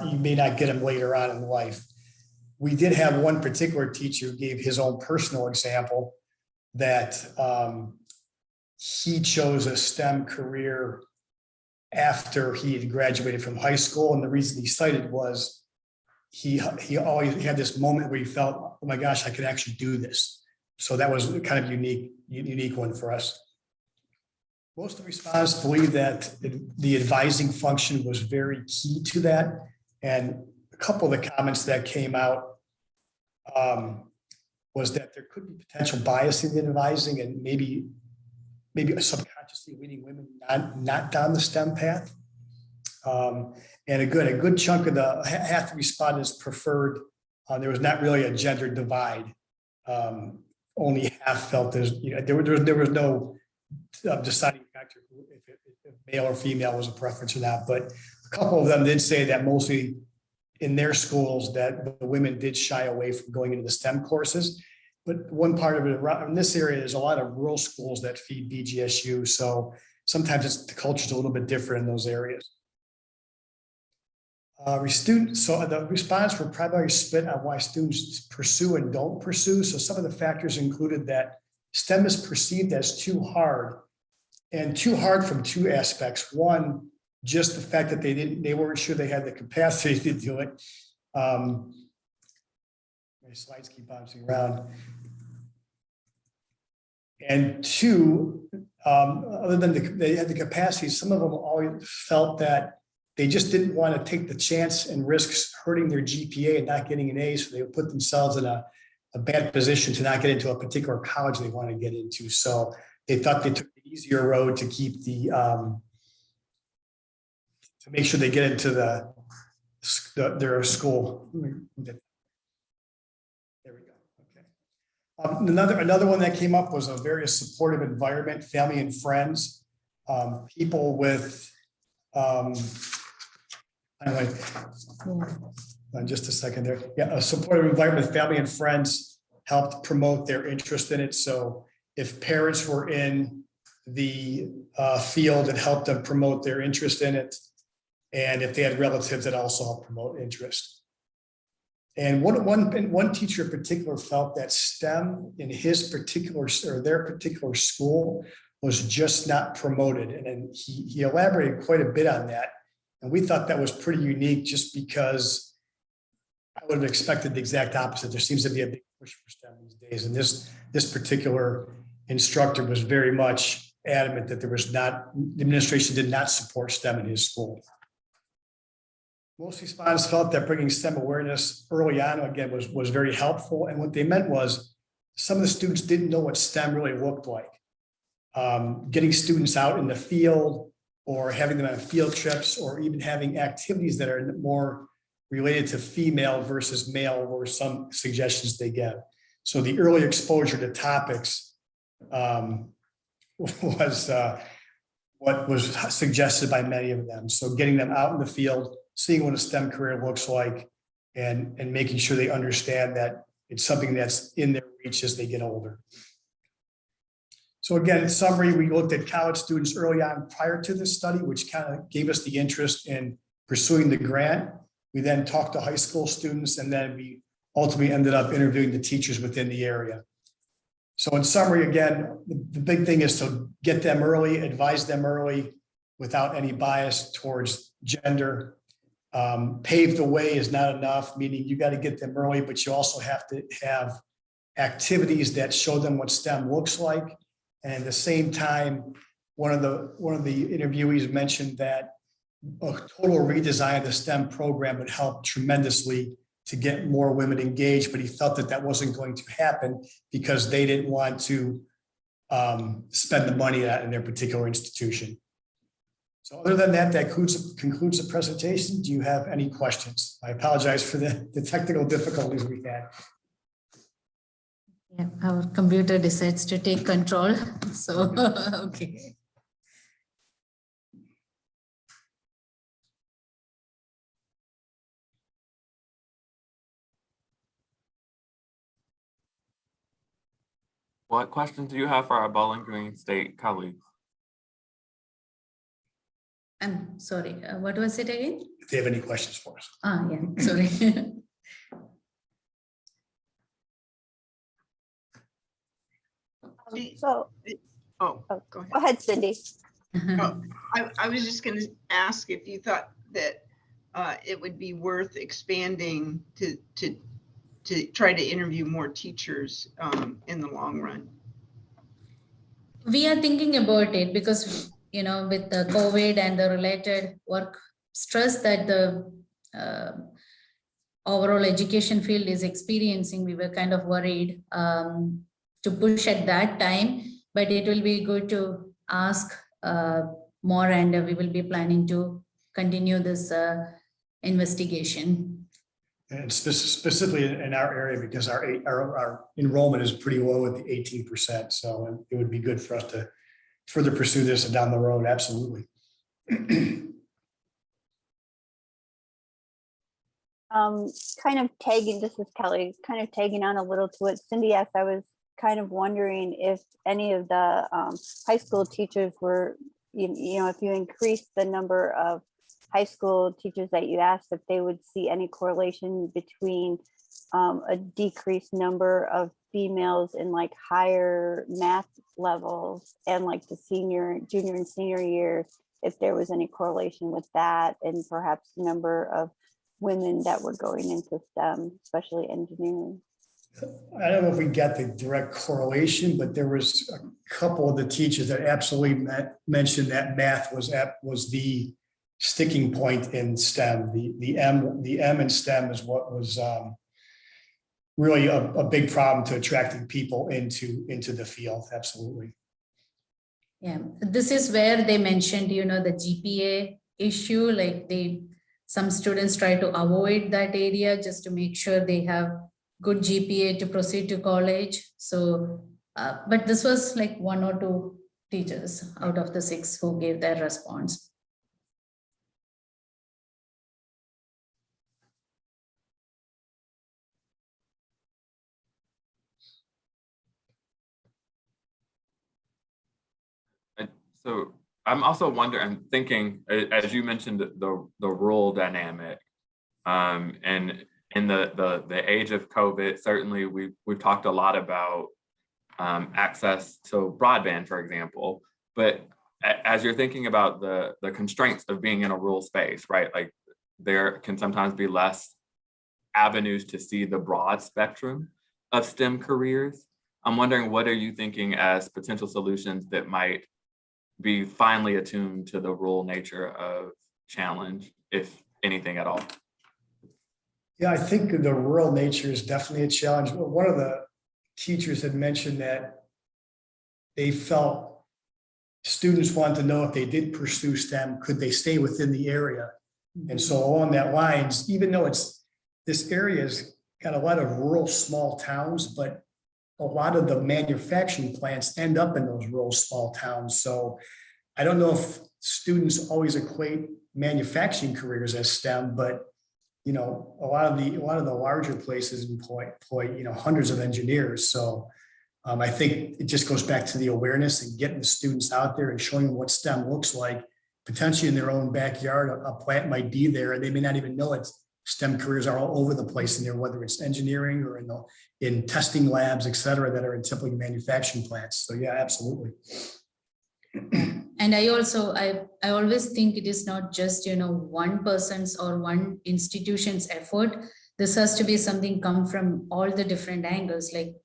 [SPEAKER 6] you may not get them later on in life. We did have one particular teacher who gave his own personal example that he chose a STEM career after he had graduated from high school. And the reason he cited was he always had this moment where he felt, oh my gosh, I can actually do this. So that was kind of unique one for us. Most of the respondents believe that the advising function was very key to that. And a couple of the comments that came out was that there could be potential bias in the advising and maybe subconsciously leading women not down the STEM path. And a good chunk of half the respondents preferred, there was not really a gender divide. Only half felt there was no deciding factor if male or female was a preference or not. But a couple of them did say that mostly in their schools that the women did shy away from going into the STEM courses. But one part of it in this area, there's a lot of rural schools that feed BGSU. So sometimes the culture is a little bit different in those areas. So the response were primarily split on why students pursue and don't pursue. So some of the factors included that STEM is perceived as too hard, and too hard from two aspects. One, just the fact that they weren't sure they had the capacity to do it. My slides keep bouncing around. And two, other than they had the capacity, some of them always felt that they just didn't want to take the chance and risk hurting their GPA and not getting an A, so they would put themselves in a bad position to not get into a particular college they want to get into. So they thought they took the easier road to keep to make sure they get into their school. There we go. Okay. Another one that came up was a very supportive environment, family and friends, people with. Anyway, just a second there. Yeah, a supportive environment, family and friends helped promote their interest in it. So if parents were in the field, it helped them promote their interest in it. And if they had relatives, that also helped promote interest. And one teacher in particular felt that STEM in his particular or their particular school was just not promoted. And he elaborated quite a bit on that. And we thought that was pretty unique just because I would have expected the exact opposite. There seems to be a big push for STEM these days. And this particular instructor was very much adamant that the administration did not support STEM in his school. Most respondents felt that bringing STEM awareness early on, again, was very helpful. And what they meant was some of the students didn't know what STEM really looked like. Getting students out in the field or having them on field trips or even having activities that are more related to female versus male were some suggestions they get. So the early exposure to topics was what was suggested by many of them. So getting them out in the field, seeing what a STEM career looks like, and making sure they understand that it's something that's in their reach as they get older. So again, in summary, we looked at college students early on prior to this study, which kind of gave us the interest in pursuing the grant. We then talked to high school students, and then we ultimately ended up interviewing the teachers within the area. So in summary, again, the big thing is to get them early, advise them early without any bias towards gender. Pave the way is not enough, meaning you got to get them early, but you also have to have activities that show them what STEM looks like. And at the same time, one of the interviewees mentioned that a total redesign of the STEM program would help tremendously to get more women engaged, but he felt that that wasn't going to happen because they didn't want to spend the money in their particular institution. So other than that, that concludes the presentation. Do you have any questions? I apologize for the technical difficulties we had.
[SPEAKER 5] Yeah, our computer decides to take control. So, okay.
[SPEAKER 1] What questions do you have for our Bowling Green State colleagues?
[SPEAKER 5] I'm sorry, what was it again?
[SPEAKER 6] If they have any questions for us.
[SPEAKER 5] Ah, yeah, sorry.
[SPEAKER 3] So,
[SPEAKER 4] Oh,
[SPEAKER 3] oh,
[SPEAKER 4] go ahead.
[SPEAKER 3] go ahead, Cindy.
[SPEAKER 4] Oh, I was just going to ask if you thought that it would be worth expanding to try to interview more teachers in the long run.
[SPEAKER 5] We are thinking about it because, you know, with the COVID and the related work stress that the overall education field is experiencing, we were kind of worried to push at that time, but it will be good to ask more, and we will be planning to continue this investigation.
[SPEAKER 6] And specifically in our area, because our enrollment is pretty low at the 18%. So it would be good for us to further pursue this down the road. Absolutely.
[SPEAKER 3] Kind of tagging, this is Kelly, kind of tagging on a little to what Cindy asked. I was kind of wondering if any of the high school teachers were, you know, if you increase the number of high school teachers that you asked, if they would see any correlation between a decreased number of females in like higher math levels and like the junior and senior years, if there was any correlation with that, and perhaps the number of women that were going into STEM, especially engineering.
[SPEAKER 6] I don't know if we got the direct correlation, but there was a couple of the teachers that absolutely mentioned that math was the sticking point in STEM. The M in STEM is what was really a big problem to attracting people into the field. Absolutely.
[SPEAKER 5] Yeah, this is where they mentioned, you know, the GPA issue, like some students try to avoid that area just to make sure they have good GPA to proceed to college. So, but this was like 1 or 2 teachers out of the 6 who gave their response.
[SPEAKER 1] So I'm also wondering, thinking, as you mentioned, the role dynamic, and in the age of COVID, certainly we've talked a lot about access to broadband, for example. But as you're thinking about the constraints of being in a rural space, right? Like there can sometimes be less avenues to see the broad spectrum of STEM careers. I'm wondering, what are you thinking as potential solutions that might be finely attuned to the rural nature of challenge, if anything at all?
[SPEAKER 6] Yeah, I think the rural nature is definitely a challenge. One of the teachers had mentioned that they felt students wanted to know if they did pursue STEM, could they stay within the area? And so along that lines, even though this area has got a lot of rural small towns, but a lot of the manufacturing plants end up in those rural small towns. So I don't know if students always equate manufacturing careers as STEM, but you know, a lot of the larger places employ you know, hundreds of engineers. So I think it just goes back to the awareness and getting the students out there and showing them what STEM looks like. Potentially in their own backyard, a plant might be there, and they may not even know it. STEM careers are all over the place in there, whether it's engineering or in testing labs, et cetera, that are in typically manufacturing plants. So yeah, absolutely.
[SPEAKER 5] And I always think it is not just, you know, one person's or one institution's effort. This has to be something come from all the different angles. Like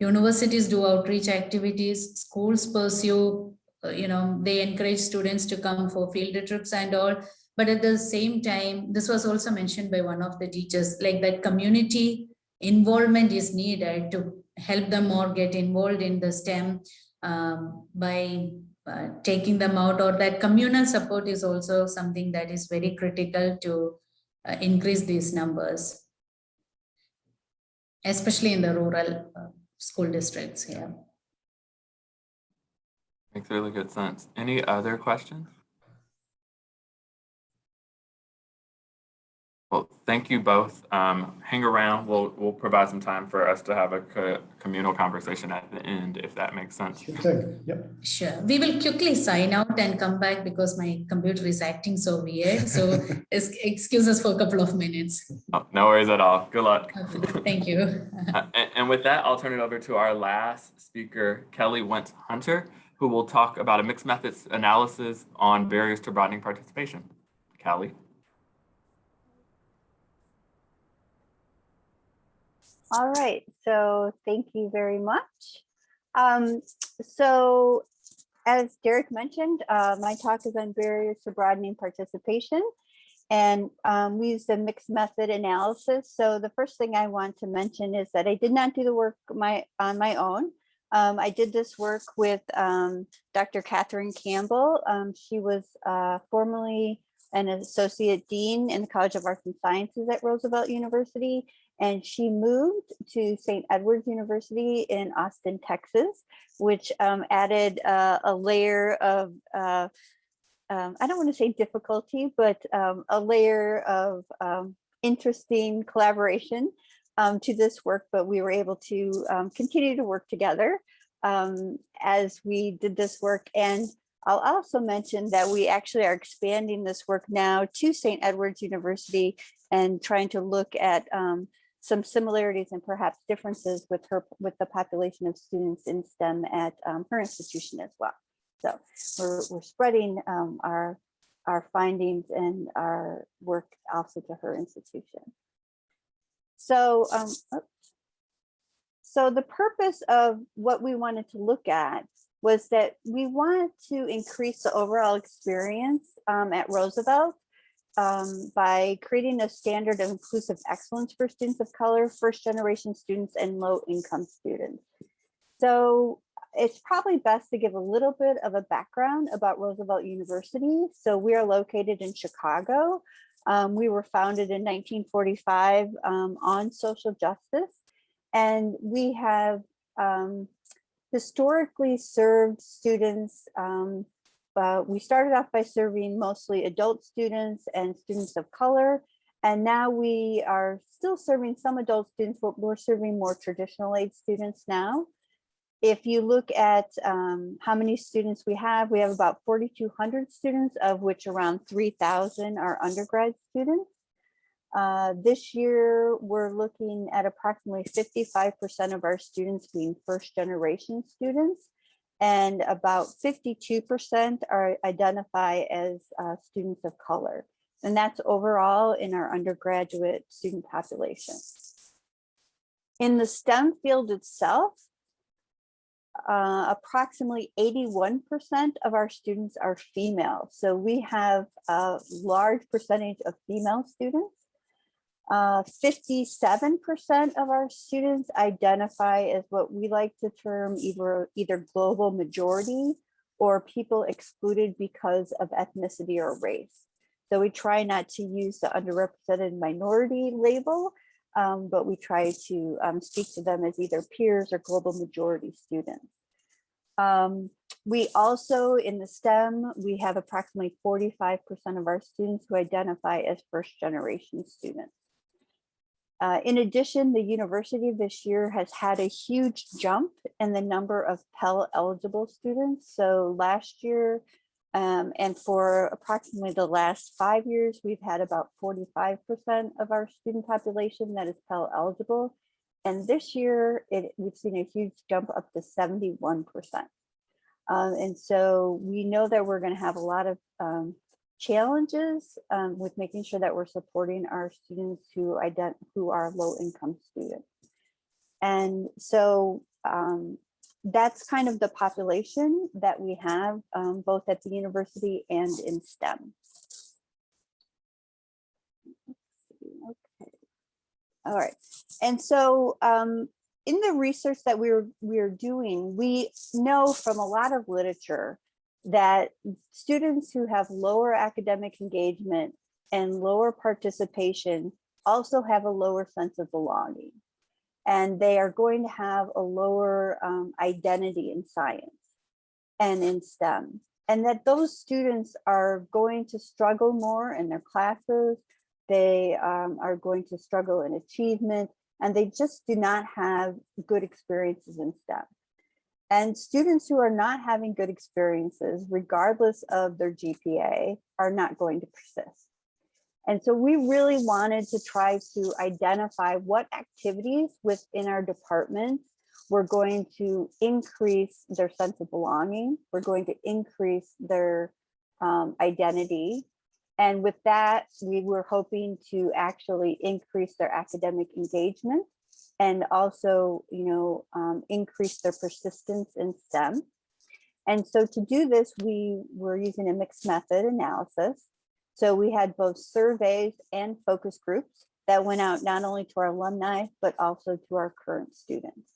[SPEAKER 5] universities do outreach activities, schools pursue, you know, they encourage students to come for field trips and all. But at the same time, this was also mentioned by one of the teachers, like that community involvement is needed to help them more get involved in the STEM by taking them out, or that communal support is also something that is very critical to increase these numbers, especially in the rural school districts. Yeah.
[SPEAKER 1] Makes really good sense. Any other questions? Well, thank you both. Hang around. We'll provide some time for us to have a communal conversation at the end, if that makes sense.
[SPEAKER 6] Sure thing. Yep.
[SPEAKER 5] Sure. We will quickly sign out and come back because my computer is acting so weird. So excuse us for a couple of minutes.
[SPEAKER 1] Oh, no worries at all. Good luck.
[SPEAKER 5] Okay, thank you.
[SPEAKER 1] And with that, I'll turn it over to our last speaker, Kelly Wentz Hunter, who will talk about a mixed methods analysis on barriers to broadening participation. Kelly.
[SPEAKER 3] All right, so thank you very much. So as Derek mentioned, my talk is on barriers to broadening participation, and we use the mixed method analysis. So the first thing I want to mention is that I did not do the work on my own. I did this work with Dr. Catherine Campbell. She was formerly an associate dean in the College of Arts and Sciences at Roosevelt University, and she moved to St. Edward's University in Austin, Texas, which added a layer of, I don't want to say difficulty, but a layer of interesting collaboration to this work, but we were able to continue to work together as we did this work. And I'll also mention that we actually are expanding this work now to St. Edward's University and trying to look at some similarities and perhaps differences with the population of students in STEM at her institution as well. So we're spreading our findings and our work also to her institution. So, so the purpose of what we wanted to look at was that we wanted to increase the overall experience at Roosevelt by creating a standard of inclusive excellence for students of color, first generation students, and low income students. So it's probably best to give a little bit of a background about Roosevelt University. So we are located in Chicago. We were founded in 1945 on social justice, and we have historically served students. We started off by serving mostly adult students and students of color, and now we are still serving some adult students, but we're serving more traditional age students now. If you look at how many students we have about 4,200 students, of which around 3,000 are undergrad students. This year, we're looking at approximately 55% of our students being first generation students, and about 52% are identify as students of color. And that's overall in our undergraduate student population. In the STEM field itself, approximately 81% of our students are female. So we have a large percentage of female students. 57% of our students identify as what we like to term either global majority or people excluded because of ethnicity or race. So we try not to use the underrepresented minority label, but we try to speak to them as either peers or global majority students. We also, in the STEM, we have approximately 45% of our students who identify as first generation students. In addition, the university this year has had a huge jump in the number of Pell eligible students. So last year, and for approximately the last 5 years, we've had about 45% of our student population that is Pell eligible. And this year, we've seen a huge jump up to 71%. And so we know that we're going to have a lot of challenges with making sure that we're supporting our students who are low-income students. And so that's kind of the population that we have both at the university and in STEM. All right. And so in the research that we're doing, we know from a lot of literature that students who have lower academic engagement and lower participation also have a lower sense of belonging. And they are going to have a lower identity in science and in STEM. And that those students are going to struggle more in their classes. They are going to struggle in achievement, and they just do not have good experiences in STEM. And students who are not having good experiences, regardless of their GPA, are not going to persist. And so we really wanted to try to identify what activities within our department were going to increase their sense of belonging, we're going to increase their identity. And with that, we were hoping to actually increase their academic engagement and also, increase their persistence in STEM. And so to do this, we were using a mixed method analysis. So we had both surveys and focus groups that went out not only to our alumni, but also to our current students.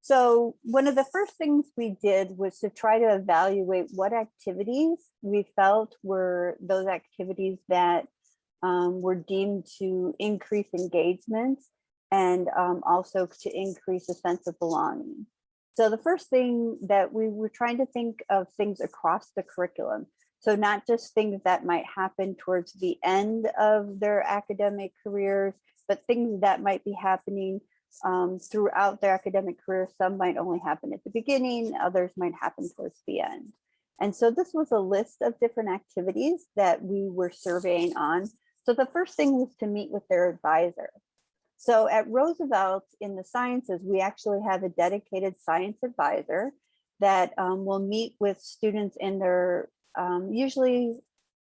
[SPEAKER 3] So one of the first things we did was to try to evaluate what activities we felt were those activities that were deemed to increase engagement and also to increase a sense of belonging. So the first thing that we were trying to think of things across the curriculum. So not just things that might happen towards the end of their academic careers, but things that might be happening throughout their academic career. Some might only happen at the beginning, others might happen towards the end. And so this was a list of different activities that we were surveying on. So the first thing was to meet with their advisor. So at Roosevelt in the sciences, we actually have a dedicated science advisor that will meet with students in their usually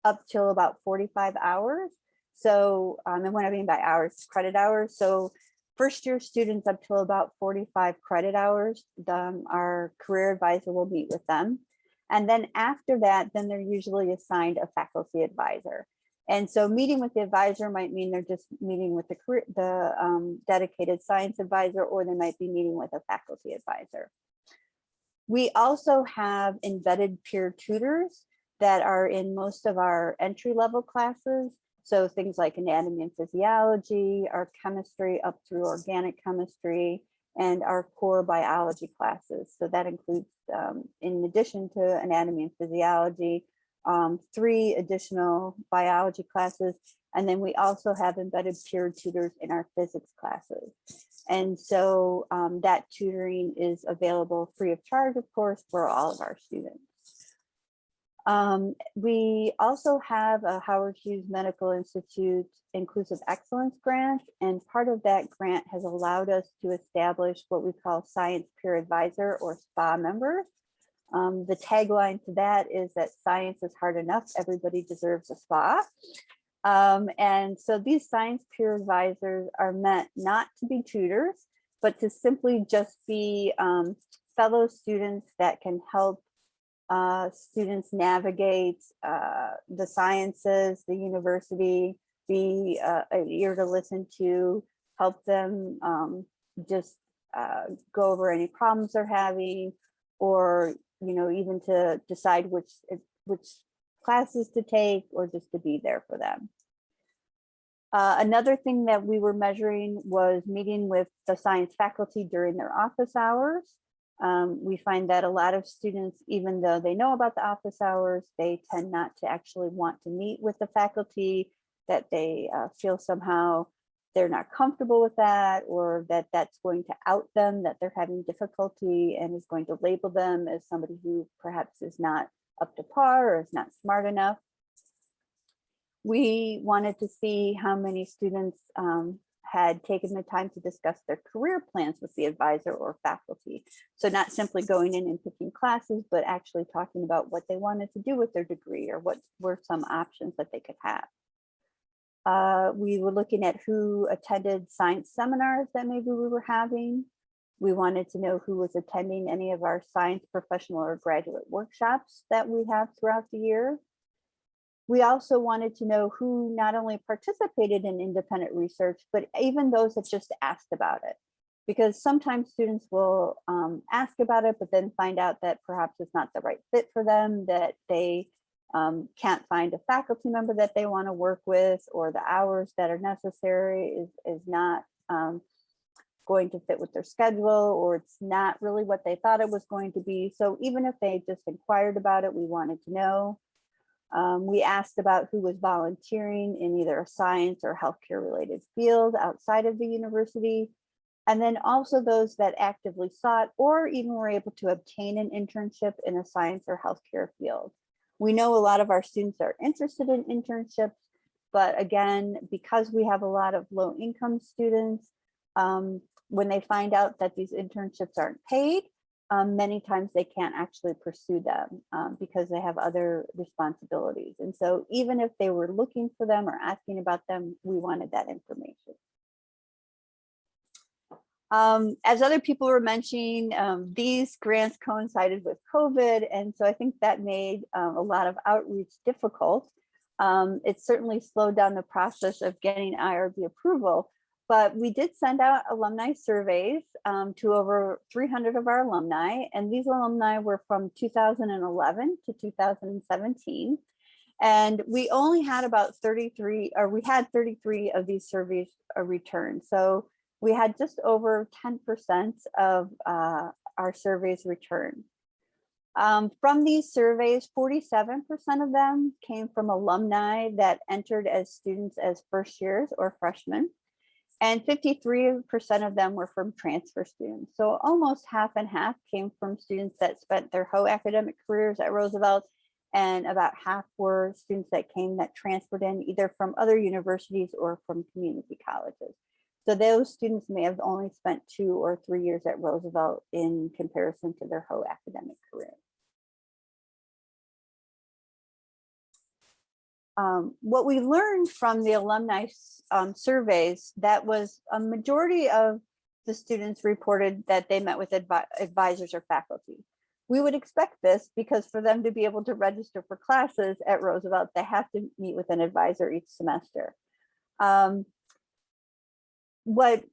[SPEAKER 3] up till about 45 hours. So, and what I mean by hours, credit hours. So first year students up till about 45 credit hours, our career advisor will meet with them. And then after that, then they're usually assigned a faculty advisor. And so meeting with the advisor might mean they're just meeting with the dedicated science advisor, or they might be meeting with a faculty advisor. We also have embedded peer tutors that are in most of our entry-level classes. So things like anatomy and physiology, our chemistry up through organic chemistry, and our core biology classes. So that includes, in addition to anatomy and physiology, 3 additional biology classes. And then we also have embedded peer tutors in our physics classes. And so that tutoring is available free of charge, of course, for all of our students. We also have a Howard Hughes Medical Institute Inclusive Excellence Grant, and part of that grant has allowed us to establish what we call Science Peer Advisor or SPA members. The tagline to that is that science is hard enough, everybody deserves a SPA. And so these science peer advisors are meant not to be tutors, but to simply just be fellow students that can help students navigate the sciences, the university, be an ear to listen to, help them just go over any problems they're having, or even to decide which classes to take, or just to be there for them. Another thing that we were measuring was meeting with the science faculty during their office hours. We find that a lot of students, even though they know about the office hours, they tend not to actually want to meet with the faculty, that they feel somehow they're not comfortable with that, or that that's going to out them, that they're having difficulty and is going to label them as somebody who perhaps is not up to par or is not smart enough. We wanted to see how many students had taken the time to discuss their career plans with the advisor or faculty. So not simply going in and picking classes, but actually talking about what they wanted to do with their degree, or what were some options that they could have. We were looking at who attended science seminars that maybe we were having. We wanted to know who was attending any of our science professional or graduate workshops that we have throughout the year. We also wanted to know who not only participated in independent research, but even those that just asked about it. Because sometimes students will ask about it, but then find out that perhaps it's not the right fit for them, that they can't find a faculty member that they want to work with, or the hours that are necessary is not going to fit with their schedule, or it's not really what they thought it was going to be. So even if they just inquired about it, we wanted to know. We asked about who was volunteering in either a science or healthcare related field outside of the university. And then also those that actively sought or even were able to obtain an internship in a science or healthcare field. We know a lot of our students are interested in internships, but again, because we have a lot of low income students, when they find out that these internships aren't paid, many times they can't actually pursue them because they have other responsibilities. And so even if they were looking for them or asking about them, we wanted that information. As other people were mentioning, these grants coincided with COVID. And so I think that made a lot of outreach difficult. It certainly slowed down the process of getting IRB approval, but we did send out alumni surveys to over 300 of our alumni. And these alumni were from 2011 to 2017. And we only had about 33 of these surveys returned. So we had just over 10% of our surveys returned. From these surveys, 47% of them came from alumni that entered as students as first years or freshmen, and 53% of them were from transfer students. So almost half and half came from students that spent their whole academic careers at Roosevelt, and about half were students that transferred in either from other universities or from community colleges. So those students may have only spent 2 or 3 years at Roosevelt in comparison to their whole academic career. What we learned from the alumni surveys, that was a majority of the students reported that they met with advisors or faculty. We would expect this because for them to be able to register for classes at Roosevelt, they have to meet with an advisor each semester. What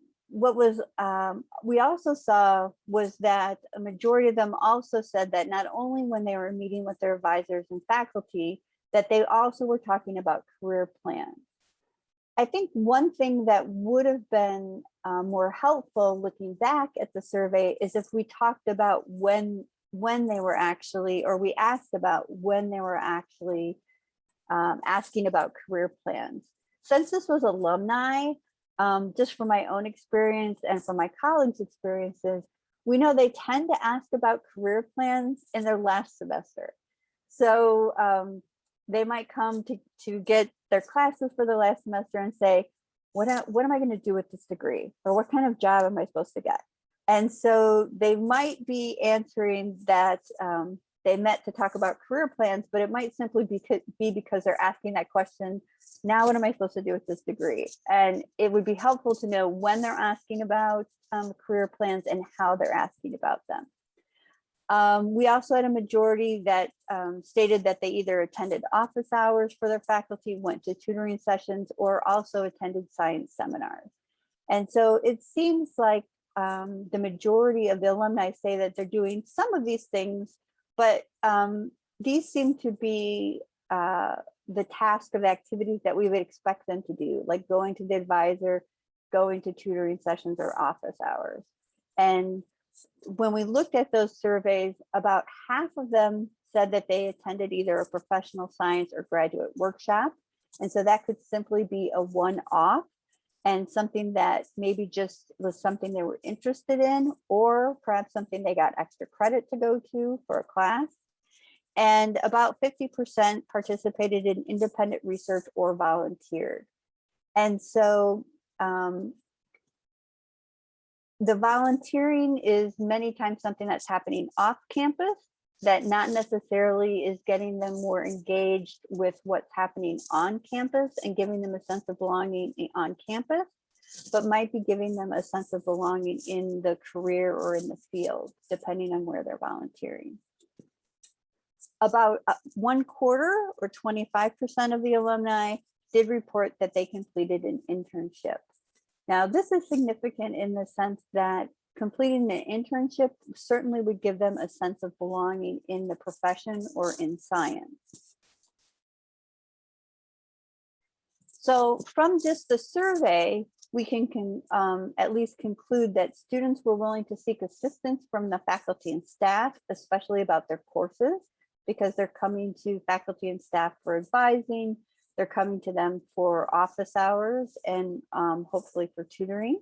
[SPEAKER 3] we also saw was that a majority of them also said that not only when they were meeting with their advisors and faculty, that they also were talking about career plans. I think one thing that would have been more helpful looking back at the survey is if we talked about when they were actually, or we asked about when they were actually asking about career plans. Since this was alumni, just from my own experience and from my colleagues' experiences, we know they tend to ask about career plans in their last semester. So they might come to get their classes for the last semester and say, what am I going to do with this degree? Or what kind of job am I supposed to get? And so they might be answering that they met to talk about career plans, but it might simply be because they're asking that question, now what am I supposed to do with this degree? And it would be helpful to know when they're asking about career plans and how they're asking about them. We also had a majority that stated that they either attended office hours for their faculty, went to tutoring sessions, or also attended science seminars. And so it seems like the majority of the alumni say that they're doing some of these things, but these seem to be the task of activities that we would expect them to do, like going to the advisor, going to tutoring sessions or office hours. And when we looked at those surveys, about half of them said that they attended either a professional science or graduate workshop. And so that could simply be a one-off and something that maybe just was something they were interested in, or perhaps something they got extra credit to go to for a class. And about 50% participated in independent research or volunteered. And so the volunteering is many times something that's happening off campus that not necessarily is getting them more engaged with what's happening on campus and giving them a sense of belonging on campus, but might be giving them a sense of belonging in the career or in the field, depending on where they're volunteering. About 1/4 or 25% of the alumni did report that they completed an internship. Now, this is significant in the sense that completing an internship certainly would give them a sense of belonging in the profession or in science. So from just the survey, we can at least conclude that students were willing to seek assistance from the faculty and staff, especially about their courses, because they're coming to faculty and staff for advising, they're coming to them for office hours and hopefully for tutoring.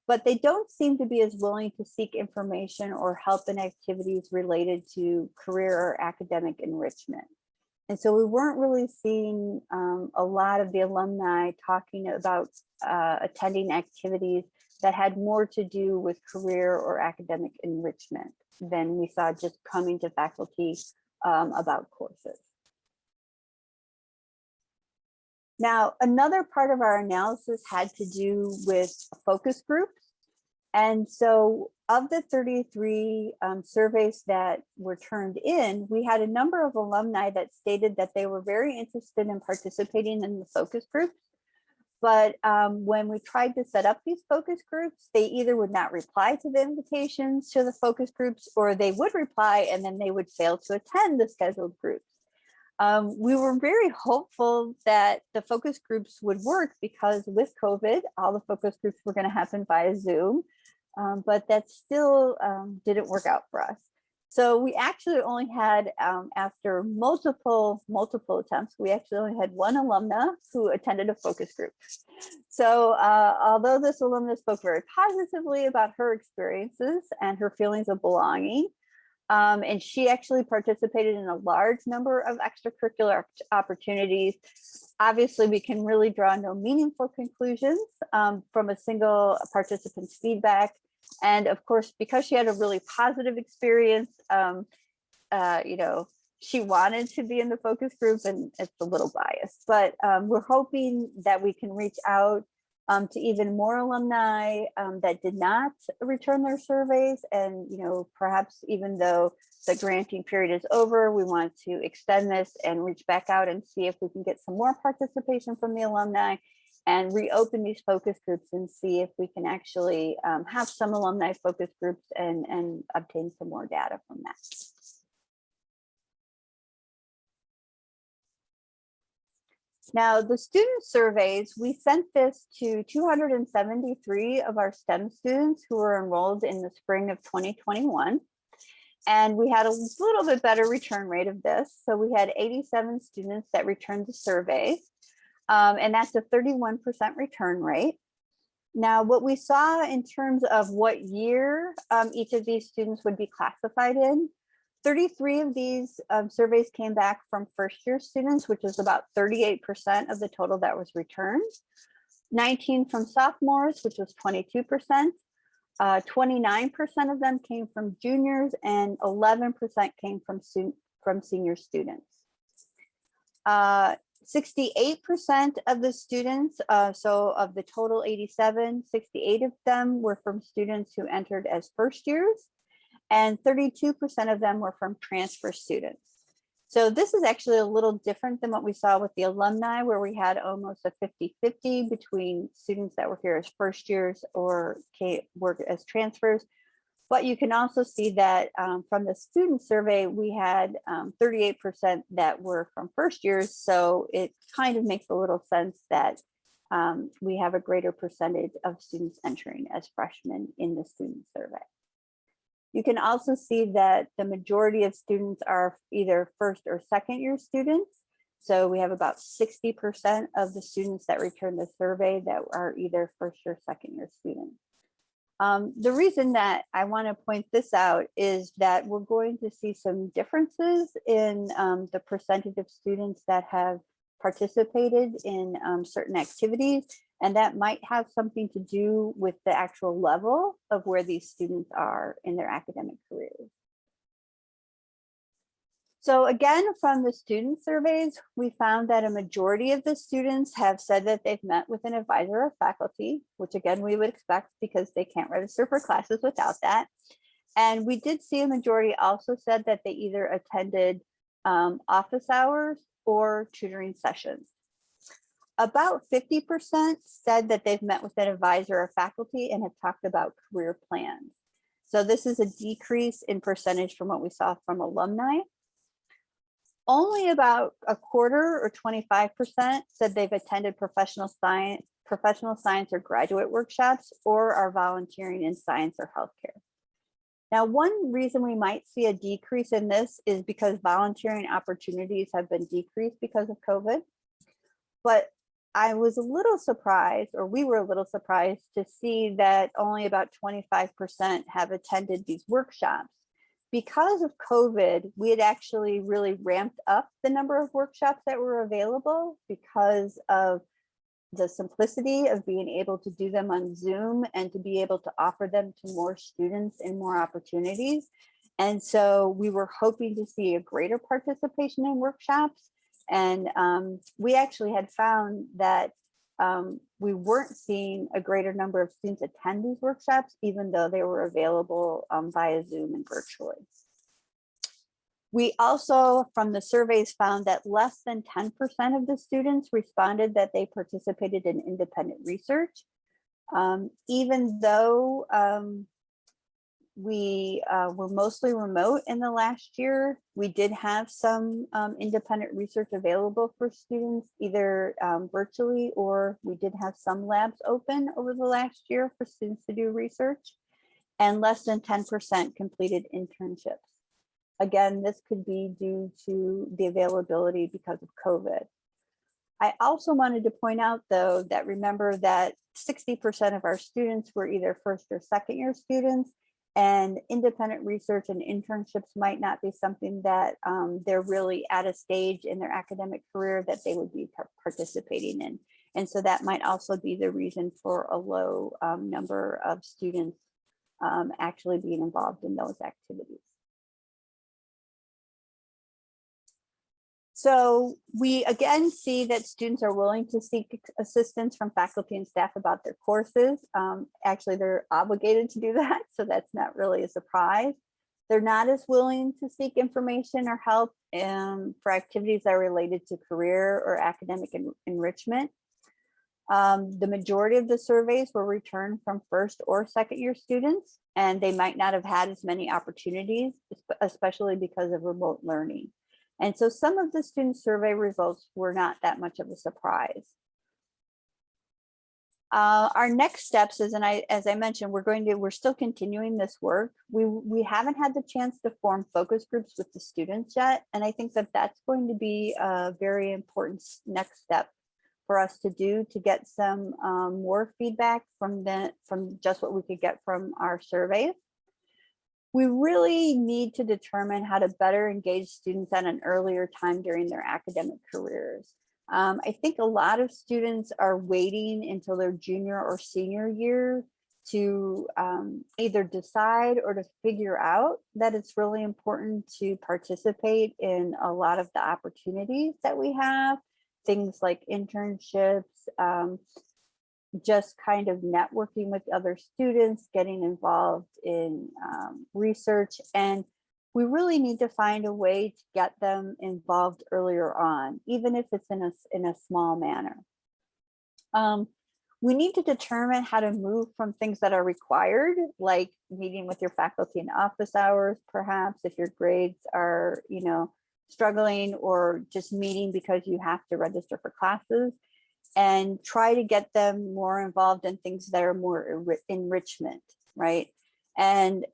[SPEAKER 3] But they don't seem to be as willing to seek information or help in activities related to career or academic enrichment. And so we weren't really seeing a lot of the alumni talking about attending activities that had more to do with career or academic enrichment than we saw just coming to faculty about courses. Now, another part of our analysis had to do with focus groups. And so of the 33 surveys that were turned in, we had a number of alumni that stated that they were very interested in participating in the focus groups. But when we tried to set up these focus groups, they either would not reply to the invitations to the focus groups, or they would reply and then they would fail to attend the scheduled groups. We were very hopeful that the focus groups would work because with COVID, all the focus groups were going to happen via Zoom, but that still didn't work out for us. So we actually only had, after multiple attempts, we actually only had one alumna who attended a focus group. So although this alumna spoke very positively about her experiences and her feelings of belonging, and she actually participated in a large number of extracurricular opportunities. Obviously, we can really draw no meaningful conclusions from a single participant's feedback. And of course, because she had a really positive experience, you know, she wanted to be in the focus group, and it's a little biased, but we're hoping that we can reach out to even more alumni that did not return their surveys. And, you know, perhaps even though the granting period is over, we want to extend this and reach back out and see if we can get some more participation from the alumni and reopen these focus groups and see if we can actually have some alumni focus groups and obtain some more data from that. Now, the student surveys, we sent this to 273 of our STEM students who were enrolled in the spring of 2021. And we had a little bit better return rate of this. So we had 87 students that returned the survey, and that's a 31% return rate. Now, what we saw in terms of what year each of these students would be classified in, 33 of these surveys came back from first-year students, which is about 38% of the total that was returned. 19 from sophomores, which was 22%. 29% of them came from juniors, and 11% came from senior students. 68% of the students, so of the total 87, 68 of them were from students who entered as first years, and 32% of them were from transfer students. So this is actually a little different than what we saw with the alumni, where we had almost a 50-50 between students that were here as first years or work as transfers. But you can also see that from the student survey, we had 38% that were from first years. So it kind of makes a little sense that we have a greater percentage of students entering as freshmen in the student survey. You can also see that the majority of students are either first or second year students. So we have about 60% of the students that return the survey that are either first or second year students. The reason that I want to point this out is that we're going to see some differences in the percentage of students that have participated in certain activities, and that might have something to do with the actual level of where these students are in their academic careers. So again, from the student surveys, we found that a majority of the students have said that they've met with an advisor or faculty, which again, we would expect because they can't register for classes without that. And we did see a majority also said that they either attended office hours, or tutoring sessions. About 50% said that they've met with an advisor or faculty and have talked about career plans. So this is a decrease in percentage from what we saw from alumni. Only about a quarter, or 25%, said they've attended professional science or graduate workshops, or are volunteering in science or healthcare. Now, one reason we might see a decrease in this is because volunteering opportunities have been decreased because of COVID. But I was a little surprised, or we were a little surprised, to see that only about 25% have attended these workshops. Because of COVID, we had actually really ramped up the number of workshops that were available because of the simplicity of being able to do them on Zoom and to be able to offer them to more students and more opportunities. And so we were hoping to see a greater participation in workshops. And we actually had found that we weren't seeing a greater number of students attend these workshops, even though they were available via Zoom and virtually. We also, from the surveys, found that less than 10% of the students responded that they participated in independent research. Even though we were mostly remote in the last year, we did have some independent research available for students, either virtually, or we did have some labs open over the last year for students to do research, and less than 10% completed internships. Again, this could be due to the availability because of COVID. I also wanted to point out, though, that remember that 60% of our students were either first or second year students, and independent research and internships might not be something that they're really at a stage in their academic career that they would be participating in. And so that might also be the reason for a low number of students actually being involved in those activities. So we again see that students are willing to seek assistance from faculty and staff about their courses. Actually, they're obligated to do that, so that's not really a surprise. They're not as willing to seek information or help for activities that are related to career or academic enrichment. The majority of the surveys were returned from first or second year students, and they might not have had as many opportunities, especially because of remote learning. And so some of the student survey results were not that much of a surprise. Our next steps is, and as I mentioned, we're still continuing this work. We haven't had the chance to form focus groups with the students yet. And I think that that's going to be a very important next step for us to do, to get some more feedback from just what we could get from our surveys. We really need to determine how to better engage students at an earlier time during their academic careers. I think a lot of students are waiting until their junior or senior year to either decide or to figure out that it's really important to participate in a lot of the opportunities that we have, things like internships, just kind of networking with other students, getting involved in research. And we really need to find a way to get them involved earlier on, even if it's in a small manner. We need to determine how to move from things that are required, like meeting with your faculty in office hours, perhaps if your grades are, struggling, or just meeting because you have to register for classes, and try to get them more involved in things that are more enrichment, right? And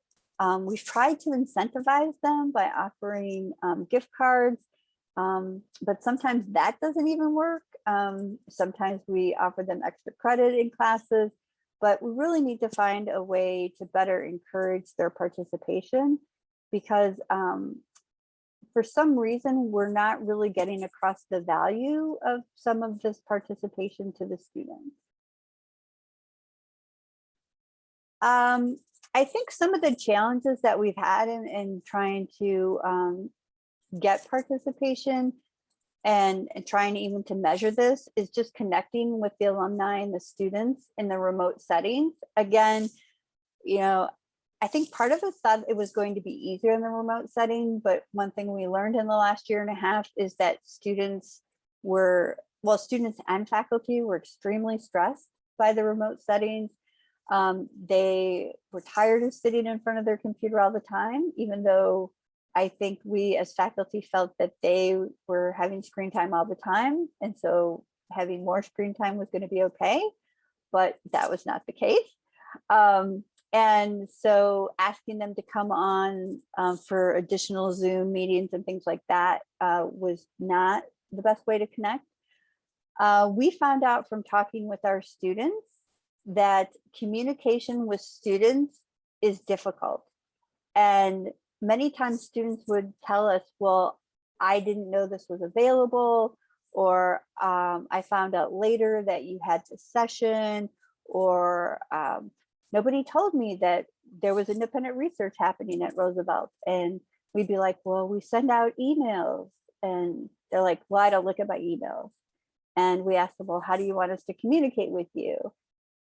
[SPEAKER 3] we've tried to incentivize them by offering gift cards, but sometimes that doesn't even work. Sometimes we offer them extra credit in classes, but we really need to find a way to better encourage their participation, because for some reason, we're not really getting across the value of some of this participation to the students. I think some of the challenges that we've had in trying to get participation and trying even to measure this is just connecting with the alumni and the students in the remote settings. Again, I think part of us thought it was going to be easier in the remote setting, but one thing we learned in the last year and a half is that students and faculty were extremely stressed by the remote settings. They were tired of sitting in front of their computer all the time, even though I think we as faculty felt that they were having screen time all the time. And so having more screen time was going to be okay, but that was not the case. And so asking them to come on for additional Zoom meetings and things like that was not the best way to connect. We found out from talking with our students that communication with students is difficult. And many times students would tell us, well, I didn't know this was available, or I found out later that you had this session, or nobody told me that there was independent research happening at Roosevelt. And we'd be like, well, we send out emails. And they're like, well, I don't look at my emails. And we ask them, well, how do you want us to communicate with you?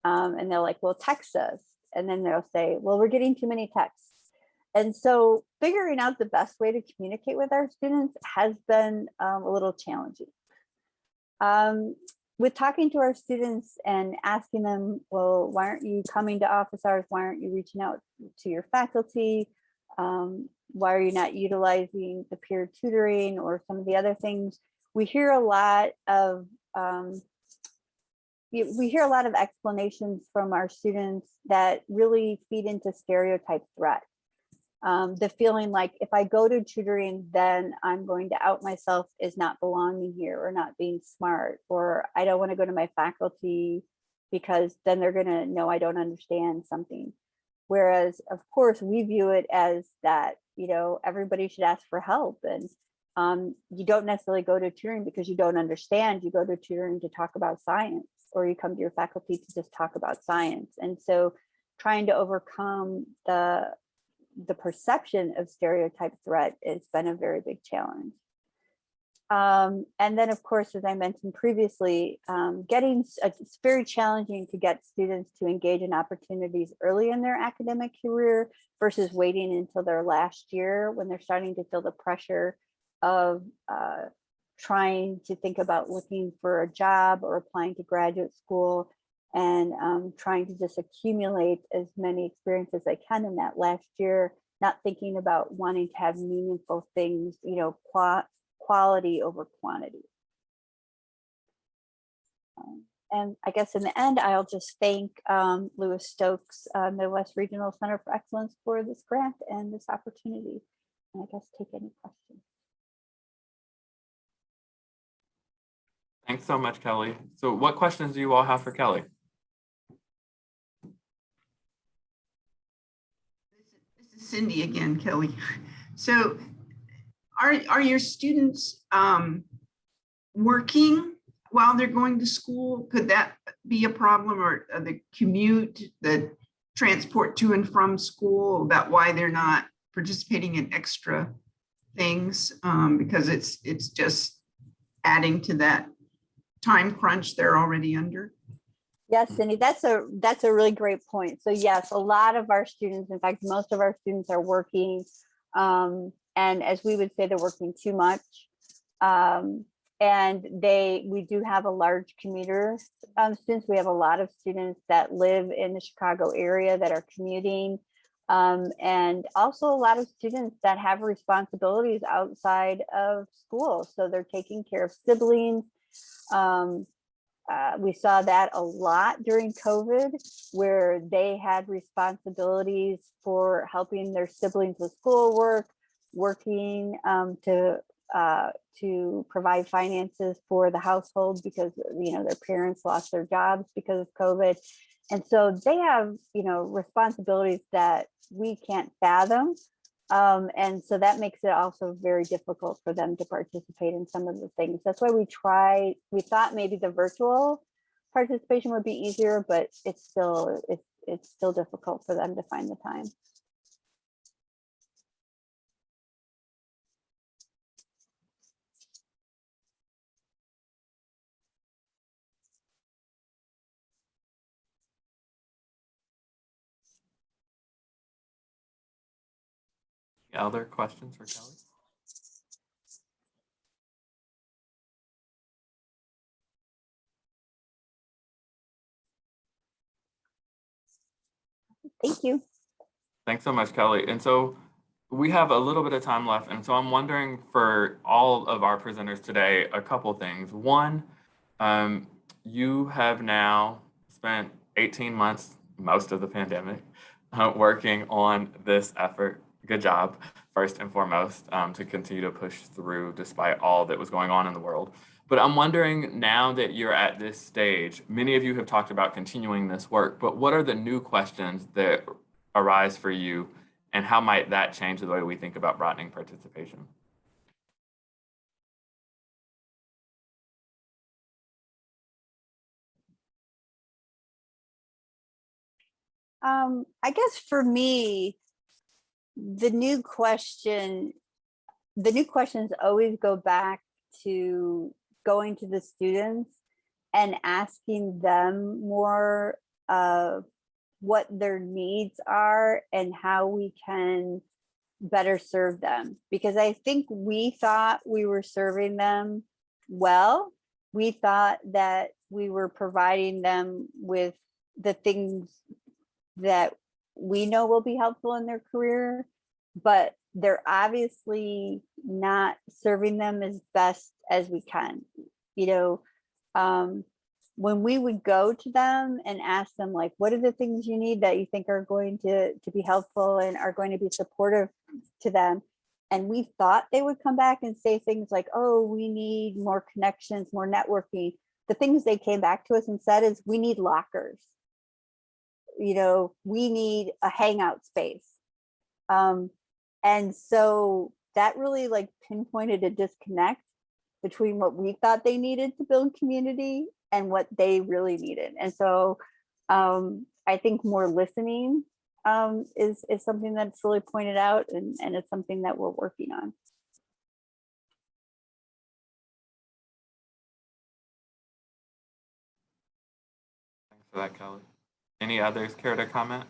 [SPEAKER 3] And they're like, well, text us. And then they'll say, well, we're getting too many texts. And so figuring out the best way to communicate with our students has been a little challenging. With talking to our students and asking them, well, why aren't you coming to office hours? Why aren't you reaching out to your faculty? Why are you not utilizing the peer tutoring or some of the other things? We hear a lot of explanations from our students that really feed into stereotype threat. The feeling like if I go to tutoring, then I'm going to out myself as not belonging here or not being smart, or I don't want to go to my faculty because then they're going to know I don't understand something. Whereas, of course, we view it as that, everybody should ask for help. And you don't necessarily go to tutoring because you don't understand. You go to tutoring to talk about science, or you come to your faculty to just talk about science. And so trying to overcome the perception of stereotype threat has been a very big challenge. And then, of course, as I mentioned previously, it's very challenging to get students to engage in opportunities early in their academic career versus waiting until their last year when they're starting to feel the pressure of trying to think about looking for a job or applying to graduate school, and trying to just accumulate as many experiences as they can in that last year, not thinking about wanting to have meaningful things, quality over quantity. And I guess in the end, I'll just thank Lewis Stokes Midwest Regional Center for Excellence for this grant and this opportunity. And I guess take any questions.
[SPEAKER 1] Thanks so much, Kelly. So what questions do you all have for Kelly?
[SPEAKER 4] This is Cindy again, Kelly. So are your students working while they're going to school? Could that be a problem, or the commute, the transport to and from school, about why they're not participating in extra things? Because it's just adding to that time crunch they're already under.
[SPEAKER 3] Yes, Cindy, that's a really great point. So yes, a lot of our students, in fact, most of our students are working, and as we would say, they're working too much. And we do have a large commuter students. We have a lot of students that live in the Chicago area that are commuting, and also a lot of students that have responsibilities outside of school. So they're taking care of siblings. We saw that a lot during COVID, where they had responsibilities for helping their siblings with schoolwork, working to provide finances for the household because their parents lost their jobs because of COVID. And so they have responsibilities that we can't fathom. And so that makes it also very difficult for them to participate in some of the things. That's why we thought maybe the virtual participation would be easier, but it's still difficult for them to find the time.
[SPEAKER 1] Any other questions for Kelly?
[SPEAKER 3] Thank you.
[SPEAKER 1] Thanks so much, Kelly. And so we have a little bit of time left. And so I'm wondering for all of our presenters today, a couple things. One, you have now spent 18 months, most of the pandemic, working on this effort. Good job, first and foremost, to continue to push through despite all that was going on in the world. But I'm wondering, now that you're at this stage, many of you have talked about continuing this work, but what are the new questions that arise for you, and how might that change the way we think about broadening participation?
[SPEAKER 3] I guess for me, the new questions always go back to going to the students and asking them more of what their needs are and how we can better serve them. Because I think we thought we were serving them well. We thought that we were providing them with the things that we know will be helpful in their career, but they're obviously not serving them as best as we can. You know, when we would go to them and ask them, like, what are the things you need that you think are going to be helpful and are going to be supportive to them? And we thought they would come back and say things like, oh, we need more connections, more networking. The things they came back to us and said is, we need lockers. You know, we need a hangout space. And so that really like pinpointed a disconnect between what we thought they needed to build community and what they really needed. And so I think more listening is something that's really pointed out, and it's something that we're working on.
[SPEAKER 1] Thanks for that, Kelly. Any others care to comment?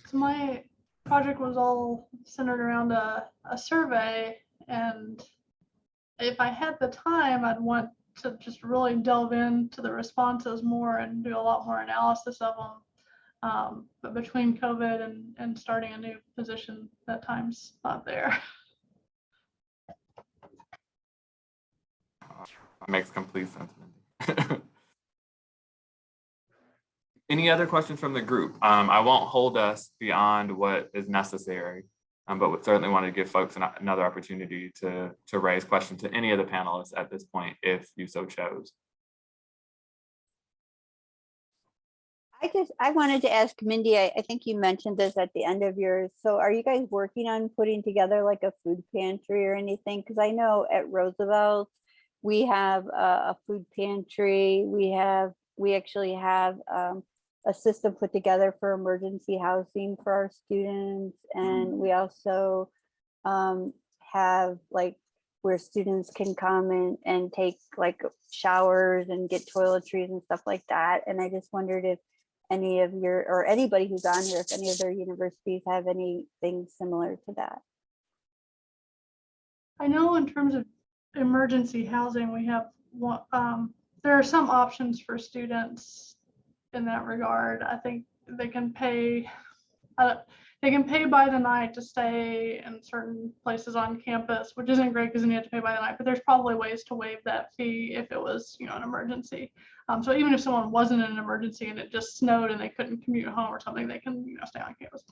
[SPEAKER 2] So my project was all centered around a survey, and if I had the time, I'd want to just really delve into the responses more and do a lot more analysis of them. But between COVID and starting a new position, that time's not there.
[SPEAKER 1] That makes complete sense, Mindy. Any other questions from the group? I won't hold us beyond what is necessary, but would certainly want to give folks another opportunity to raise questions to any of the panelists at this point, if you so chose.
[SPEAKER 3] I wanted to ask Mindy, I think you mentioned this at the end of yours. So are you guys working on putting together like a food pantry or anything? Because I know at Roosevelt, we have a food pantry. We actually have a system put together for emergency housing for our students. And we also have like where students can come and take like showers and get toiletries and stuff like that. And I just wondered if any of your, or anybody who's on here, if any of their universities have anything similar to that.
[SPEAKER 2] I know in terms of emergency housing, we have there are some options for students in that regard. I think they can pay by the night to stay in certain places on campus, which isn't great because then you have to pay by the night, but there's probably ways to waive that fee if it was, you know, an emergency. So even if someone wasn't in an emergency and it just snowed and they couldn't commute home or something, they can, you know, stay on campus.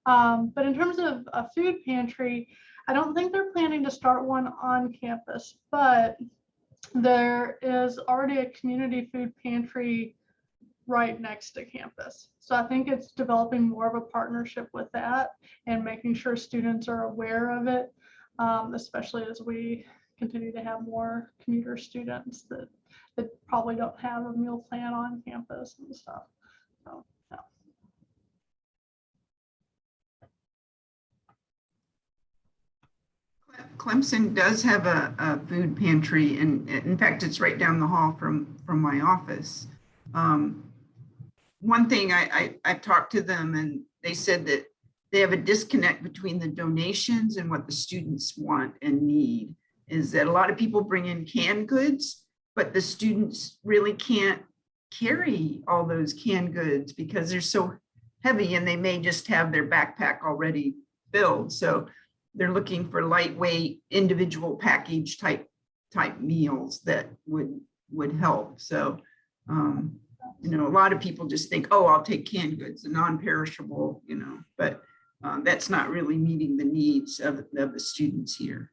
[SPEAKER 2] But in terms of a food pantry, I don't think they're planning to start one on campus, but there is already a community food pantry right next to campus. So I think it's developing more of a partnership with that and making sure students are aware of it, especially as we continue to have more commuter students that probably don't have a meal plan on campus and stuff. So, yeah.
[SPEAKER 4] Clemson does have a food pantry, and in fact, it's right down the hall from my office. One thing I've talked to them, and they said that they have a disconnect between the donations and what the students want and need. Is that a lot of people bring in canned goods, but the students really can't carry all those canned goods because they're so heavy, and they may just have their backpack already filled. So they're looking for lightweight, individual package type meals that would help. So, you know, a lot of people just think, oh, I'll take canned goods, the non-perishable, you know, but that's not really meeting the needs of the students here.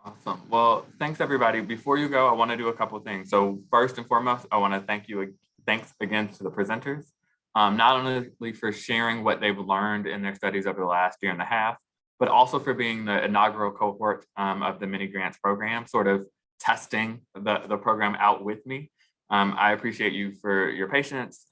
[SPEAKER 1] Awesome. Well, thanks everybody. Before you go, I want to do a couple of things. So first and foremost, I want to thanks again to the presenters, not only for sharing what they've learned in their studies over the last year and a half, but also for being the inaugural cohort of the mini grants program, sort of testing the program out with me. I appreciate you for your patience,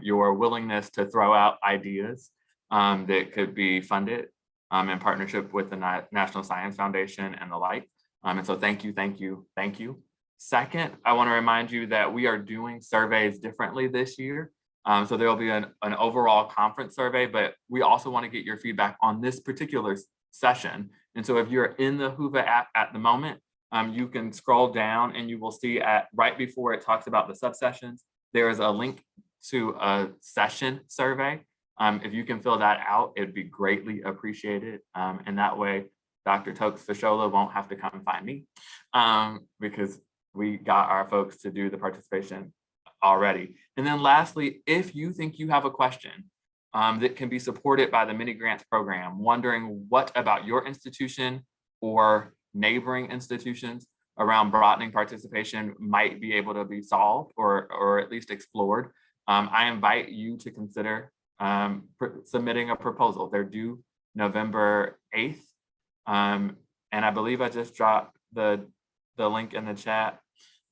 [SPEAKER 1] your willingness to throw out ideas that could be funded in partnership with the National Science Foundation and the like. And so thank you, thank you, thank you. Second, I want to remind you that we are doing surveys differently this year. So there will be an overall conference survey, but we also want to get your feedback on this particular session. And so if you're in the Whova app at the moment, you can scroll down and you will see right before it talks about the subsessions, there is a link to a session survey. If you can fill that out, it'd be greatly appreciated. And that way, Dr. Tokes Fashola won't have to come find me because we got our folks to do the participation already. And then lastly, if you think you have a question that can be supported by the mini grants program, wondering what about your institution or neighboring institutions around broadening participation might be able to be solved or at least explored, I invite you to consider submitting a proposal. They're due November 8th. And I believe I just dropped the link in the chat.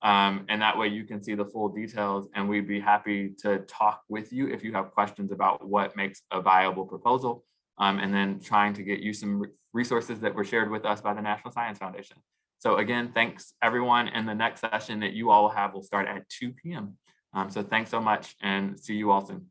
[SPEAKER 1] And that way you can see the full details, and we'd be happy to talk with you if you have questions about what makes a viable proposal, and then trying to get you some resources that were shared with us by the National Science Foundation. So again, thanks everyone. And the next session that you all have will start at 2 p.m. So thanks so much, and see you all soon.